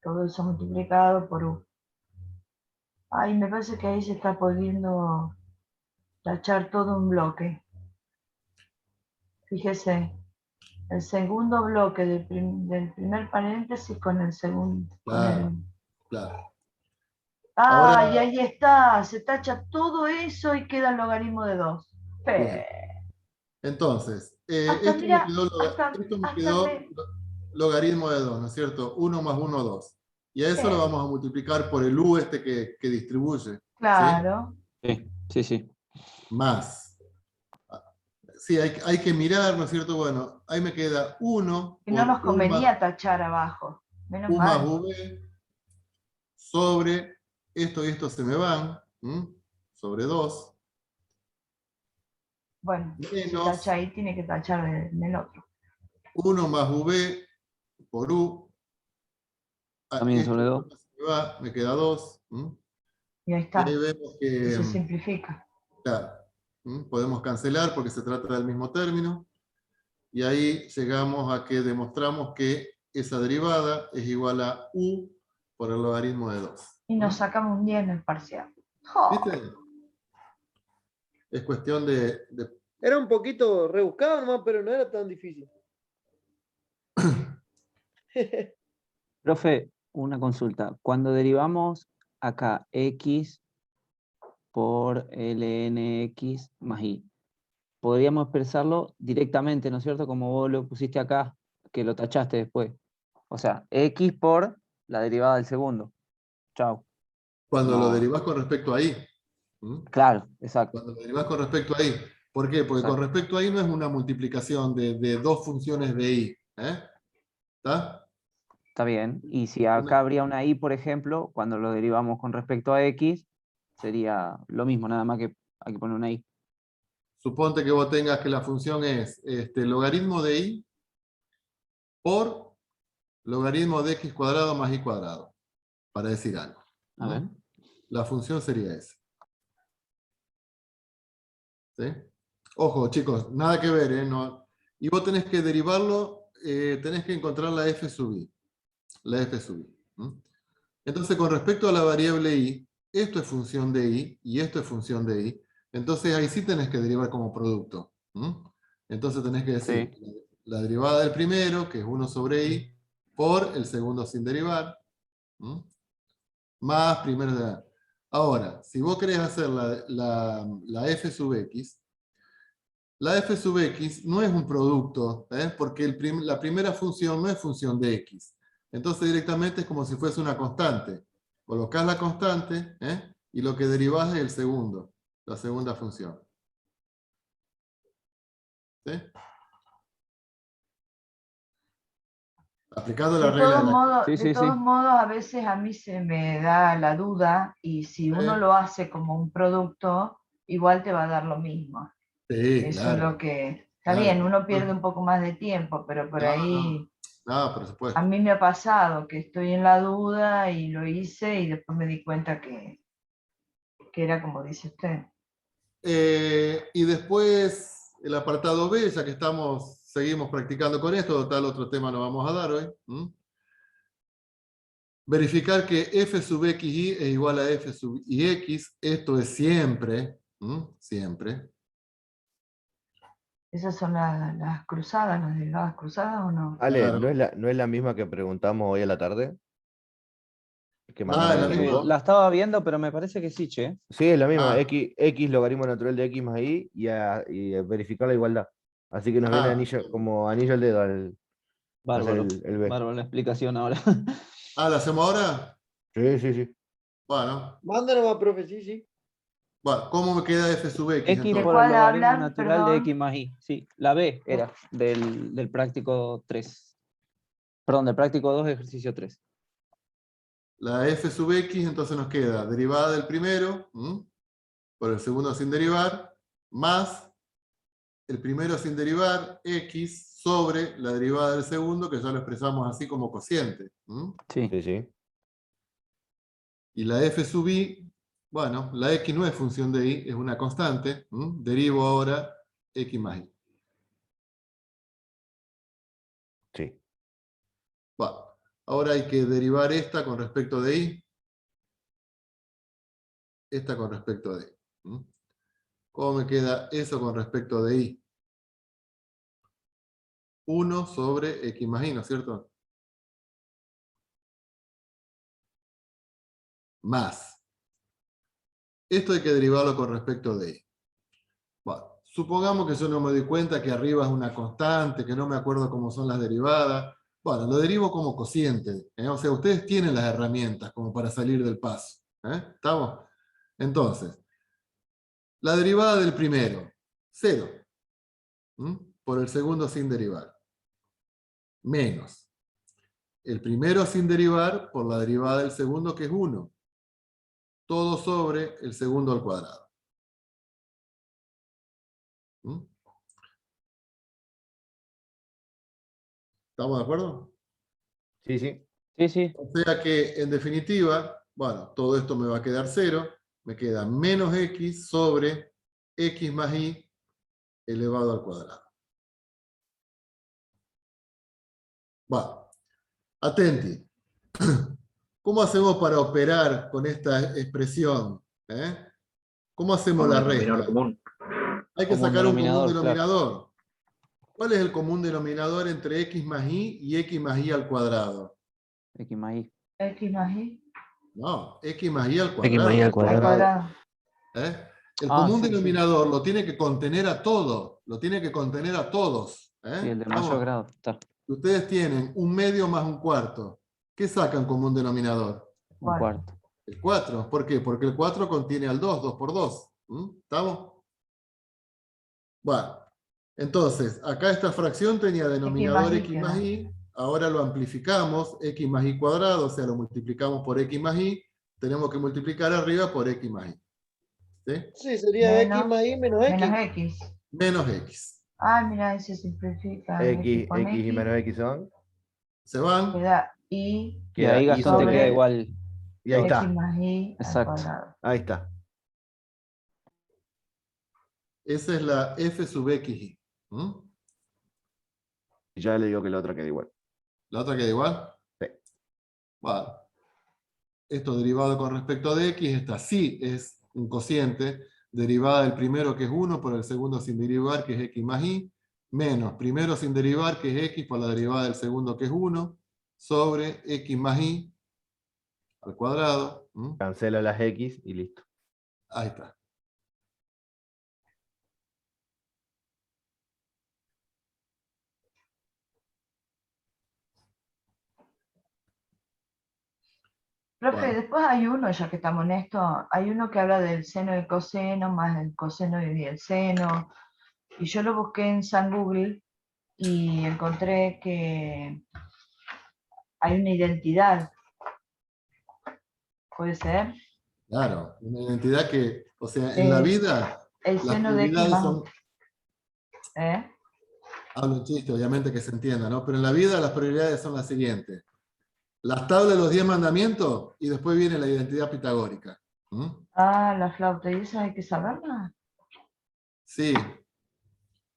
Todo eso multiplicado por U. Ay, me parece que ahí se está pudiendo tachar todo un bloque. Fíjese, el segundo bloque del primer paréntesis con el segundo. Claro, claro. Ah, y Ahora, ahí está, se tacha todo eso y queda el logaritmo de 2. bien. Entonces, Hasta, esto me mira, quedó, esto me quedó logaritmo de 2, ¿no es cierto? 1 más 1, 2. Y a eso lo vamos a multiplicar por el U este que distribuye. claro. Sí, sí, sí. Más. Sí, hay que mirar, ¿no es cierto? Bueno, ahí me queda 1 Y no nos por U convenía tachar abajo. Menos más mal. V sobre esto y esto se me van, sobre 2, Bueno, si menos tacha ahí, tiene que tachar en el otro. 1 más V por U. También Esto sobre 2. se me va, me queda 2. Y ahí Y está. ahí vemos Y que, se simplifica. claro, podemos cancelar porque se trata del mismo término. Y ahí llegamos a que demostramos que esa derivada es igual a U por el logaritmo de 2. Y nos sacamos un 10 en el parcial. ¡Oh! ¿Viste? Es cuestión de Era un poquito rebuscado nomás, pero no era tan difícil. Profe, una consulta. Cuando derivamos acá x por lnx más y, podríamos expresarlo directamente, ¿no es cierto? Como vos lo pusiste acá, que lo tachaste después. O sea, x por la derivada del segundo. Chao. cuando lo No. derivás con respecto a I. Claro, exacto. Cuando lo derivás con respecto a I. ¿Por qué? Porque con Exacto. respecto a I no es una multiplicación de dos funciones de I. ¿Está? Está bien. Y si acá habría una y, por ejemplo, cuando lo derivamos con respecto a x, sería lo mismo, nada más que hay que poner una y. Suponte que vos tengas que la función es logaritmo de I por logaritmo de x cuadrado más y cuadrado, para decir algo. A ver. La función sería esa. ¿Sí? Ojo, chicos, nada que ver, ¿eh? No, y vos tenés que derivarlo, tenés que encontrar la f sub i. La f sub i. Entonces, con respecto a la variable i, esto es función de i y esto es función de i. Entonces, ahí sí tenés que derivar como producto. Entonces, tenés que decir la derivada del primero, que es 1 sobre i, por el segundo sin derivar, más primero de... Ahora, si vos querés hacer la f sub x, la f sub x no es un producto, porque la primera función no es función de x. Entonces directamente es como si fuese una constante. Colocás la constante y lo que derivás es el segundo, la segunda función. ¿Sí? Aplicando la De regla todos de la... modos, Sí, de sí, todos sí. modos, a veces a mí se me da la duda y si uno lo hace como un producto, igual te va a dar lo mismo. Sí, Eso es claro. lo que... Está Claro. bien, uno pierde un poco más de tiempo, pero por ahí No, por a supuesto. mí me ha pasado que estoy en la duda y lo hice y después me di cuenta que era como dice usted. Y después el apartado B, ya que seguimos practicando con esto, total otro tema no vamos a dar hoy. Verificar que f sub xy es igual a f sub ix. Esto es siempre, siempre. ¿Esas son las cruzadas, las derivadas cruzadas o no? Ale, Claro. ¿no es la misma que preguntamos hoy a la tarde? Que Ah, mandaron es la al misma. grupo. La estaba viendo, pero me parece que sí, che. Sí, es la misma. Ah. X logaritmo natural de x más y, y a verificar la igualdad. Así que nos viene anillo, como anillo al dedo al hacer Bárbaro. el B. Bárbaro la explicación ahora. ¿La hacemos ahora? Sí, sí, sí. Bueno. Mándanos, profe, sí, sí. Bueno, ¿cómo me queda f sub x X entonces? por cuál el logaritmo hablan? natural de Perdón. x más y. Sí, la B era del práctico 3. Perdón, del práctico 2, ejercicio 3. La f sub x entonces nos queda derivada del primero, por el segundo sin derivar, más el primero sin derivar, x, sobre la derivada del segundo, que ya lo expresamos así como cociente. Sí. Sí, sí. Y la f sub i, bueno, la x no es función de y, es una constante. Derivo ahora x más y. Sí. Bueno, ahora hay que derivar esta con respecto de y. Esta con respecto de y. ¿Cómo me queda eso con respecto de y? 1 sobre x más y, ¿no es cierto? Más. Esto hay que derivarlo con respecto de y. Bueno, supongamos que yo no me doy cuenta que arriba es una constante, que no me acuerdo cómo son las derivadas. Bueno, lo derivo como cociente. O sea, ustedes tienen las herramientas como para salir del paso. ¿Estamos? Entonces, la derivada del primero, 0. Por el segundo sin derivar. Menos. El primero sin derivar por la derivada del segundo, que es 1. Todo sobre el segundo al cuadrado. ¿Estamos de acuerdo? Sí, sí. Sí, sí. O sea que, en definitiva, bueno, todo esto me va a quedar 0. Me queda menos x sobre x más y elevado al cuadrado. Bueno, atenti. ¿Cómo hacemos para operar con esta expresión? ¿Cómo hacemos la Denominador resta? común. Hay que Común sacar un común denominador, claro. denominador. ¿Cuál es el común denominador entre x más y x más y al cuadrado? X más y. X más y. No, x más y al X más y al cuadrado. Al cuadrado. El Ah, común sí, sí. denominador lo tiene que contener a todo, lo tiene que contener a todos. Sí, el de Vamos, mayor grado. Está. ustedes tienen un medio más un cuarto. ¿Qué sacan común denominador? Un cuarto. El 4. ¿Por qué? Porque el 4 contiene al 2, 2 por 2. ¿Estamos? Bueno, entonces, acá esta fracción tenía denominador x más y, ahora lo amplificamos, x más y cuadrado, o sea, lo multiplicamos por x más y, tenemos que multiplicar arriba por x más y. ¿Sí? Sí, sería Menos- x más y menos x. Menos X. Menos x. Ah, mira, ahí se simplifica. X, con X y menos X son. ¿Se van? Queda Y Y ahí y Gastón te sobre- queda igual. Y ahí X está. más Y al Exacto. cuadrado. Ahí está. Esa es la f sub xy. Y ya le digo que la otra queda igual. ¿La otra queda igual? Sí. Bueno. Esto derivado con respecto de x, esta sí es un cociente, derivada del primero que es 1 por el segundo sin derivar que es x más y, menos primero sin derivar que es x por la derivada del segundo que es 1, sobre x más y al cuadrado. Cancelo las X y listo. Ahí está. Profe, Bueno. después hay uno, ya que estamos en esto, hay uno que habla del seno y el coseno, más el coseno y el seno. Y yo lo busqué en San Google y encontré que hay una identidad. ¿Puede ser? Claro, una identidad que, o sea, en la vida, El las seno de X prioridades más... son, hablo en chiste, obviamente que se entienda, ¿no? Pero en la vida las prioridades son las siguientes. Las tablas de los 10 mandamientos y después viene la identidad pitagórica. Ah, la flauta, ¿y esa hay que saberla? Sí.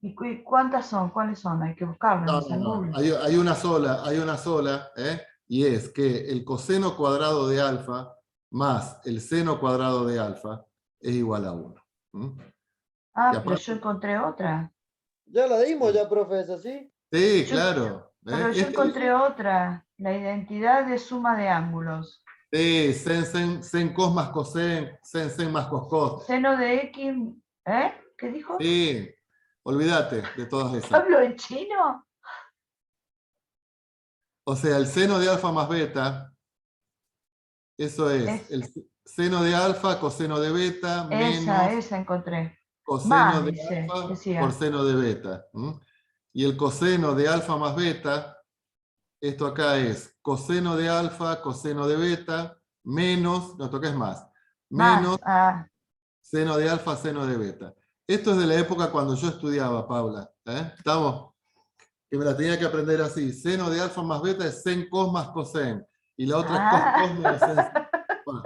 ¿Y cuántas son? ¿Cuáles son? Hay que buscarlas No, en San no, Google. hay una sola, y es que el coseno cuadrado de alfa más el seno cuadrado de alfa es igual a 1. Ah, Y pero aparte- yo encontré otra. Ya la dimos ya, profe, ¿es así? Sí, Yo- claro. Pero yo encontré otra. La identidad de suma de ángulos. Sí, sen cos más cosen, sen más cos cos. Seno de X... ¿Qué dijo? Sí, olvídate de todas esas. ¿Hablo en chino? O sea, el seno de alfa más beta, eso es el seno de alfa, coseno de beta, menos Esa encontré. coseno Más, de dice, alfa decía. por seno de beta. Y el coseno de alfa más beta, esto acá es coseno de alfa, coseno de beta, menos, no toques más, menos seno de alfa, seno de beta. Esto es de la época cuando yo estudiaba, Paula. ¿Estamos? Que me la tenía que aprender así. Seno de alfa más beta es sen cos más cosen. Y la otra es cos cos menos sen. Bueno,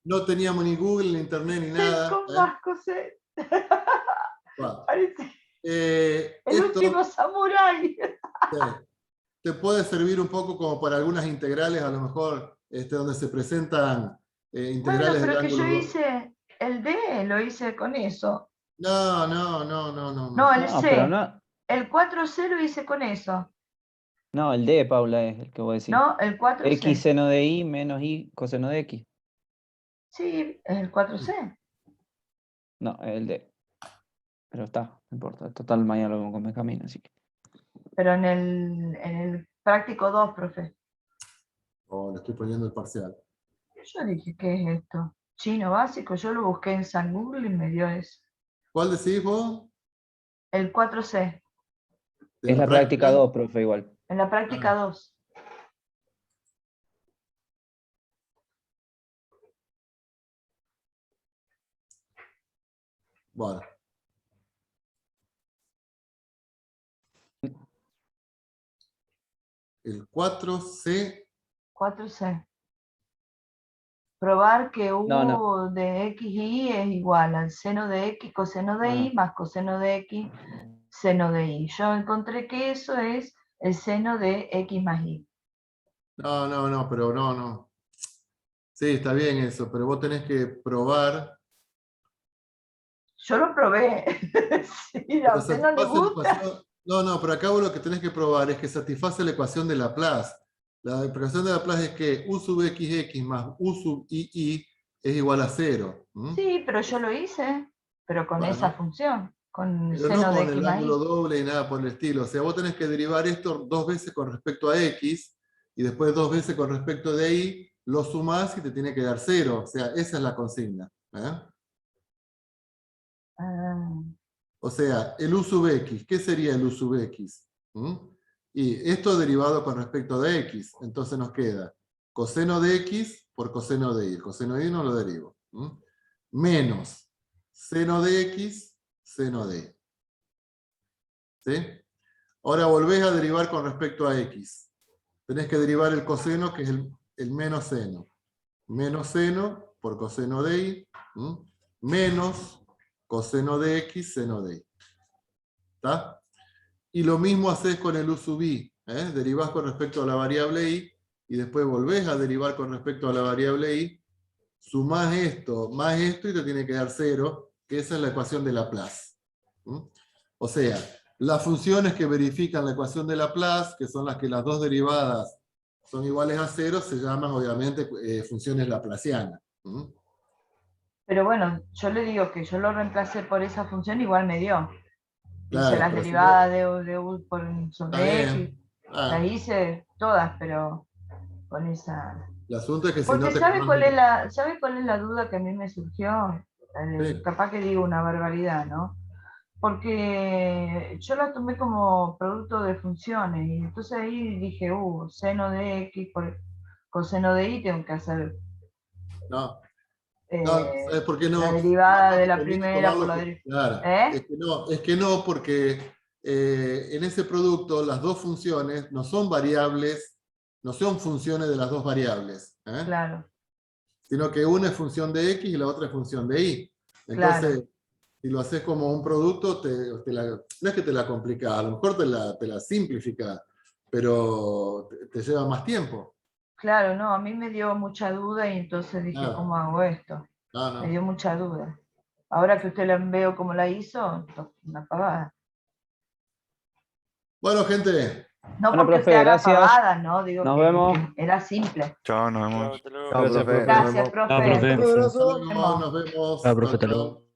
no teníamos ni Google, ni Internet, ni nada. Con más cosas. Bueno, Parece el esto último samurái. te puede servir un poco como para algunas integrales, a lo mejor, donde se presentan Bueno, integrales del pero que yo ángulo. hice el D, lo hice con eso. No. No, el No, C. pero no, El 4C lo hice con eso. no, el D, Paula, es el que voy a decir. No, el 4C. X seno de Y menos Y coseno de X. Sí, es el 4C. No, es el D. Pero está, no importa. Total, mañana lo con Benjamín, así que. Pero en el práctico 2, profe. Oh, le estoy poniendo el parcial. Yo dije, ¿qué es esto? Chino básico, yo lo busqué en San Google y me dio eso. ¿Cuál decís vos? El 4C, ¿De Es la práctica 2, profe, igual. en la práctica 2. Bueno. El 4C. 4C. Probar que U No. de X y Y es igual al seno de X coseno de Y más coseno de X seno de Y. Yo encontré que eso es el seno de X más Y. No, pero no. Sí, está bien eso, pero vos tenés que probar. Yo lo probé. Si a usted no le gusta. No, pero acá vos lo que tenés que probar es que satisface la ecuación de Laplace. La ecuación de Laplace es que U sub XX más U sub II es igual a 0. Sí, pero yo lo hice, pero con Bueno. esa función, con el Pero seno no de con X el más ángulo Y. doble y nada por el estilo. O sea, vos tenés que derivar esto 2 veces con respecto a X y después 2 veces con respecto de Y, lo sumás y te tiene que dar 0. O sea, esa es la consigna. O sea, el U sub X, ¿qué sería el U sub X? Y esto derivado con respecto de X. Entonces nos queda coseno de X por coseno de Y. El coseno de Y no lo derivo. Menos seno de X, seno de Y. ¿Sí? Ahora volvés a derivar con respecto a X. Tenés que derivar el coseno, que es el menos seno. Menos seno por coseno de Y, menos coseno de X, seno de Y. ¿Está? Y lo mismo haces con el U sub I. Derivás con respecto a la variable Y, y después volvés a derivar con respecto a la variable Y, sumás esto, más esto, y te tiene que dar 0, que esa es la ecuación de Laplace. O sea, las funciones que verifican la ecuación de Laplace, que son las que las dos derivadas son iguales a 0, se llaman obviamente funciones laplacianas. Pero bueno, yo le digo que yo lo reemplacé por esa función, igual me dio. Claro, Hice las pero si derivadas vos- de U por Está sobre X, bien. las hice todas, pero con esa. El asunto es que si Porque no te ¿sabe cuál es conoces- ¿sabe cuál es la duda que a mí me surgió? Sí. Capaz que digo una barbaridad, ¿no? Porque yo la tomé como producto de funciones, y entonces ahí dije, seno de X por coseno de Y, tengo que hacer No, eh, ¿sabes por qué no? la derivada No de te la conviene primera por tomarlo la co- derivada. Claro, es que no, porque en ese producto las dos funciones no son variables, no son funciones de las dos variables, Claro, sino que una es función de X y la otra es función de Y. claro. Entonces, si lo haces como un producto, no es que te la complica, a lo mejor te la simplifica, pero te lleva más tiempo. Claro, no, a mí me dio mucha duda y entonces dije, Nada. ¿cómo hago esto? No. Me dio mucha duda. Ahora que usted la veo como la hizo, una pavada. Bueno, gente, No Bueno, porque profe, usted haga gracias. pavadas, ¿no? Digo Nos que vemos. era simple. Chao, nos vemos. Chao, Gracias, profe. profe. Nos Gracias, vemos. profe. Chao, profe. Un abrazo. hasta luego, nos vemos. Chao, profe, Chao, hasta chao. luego.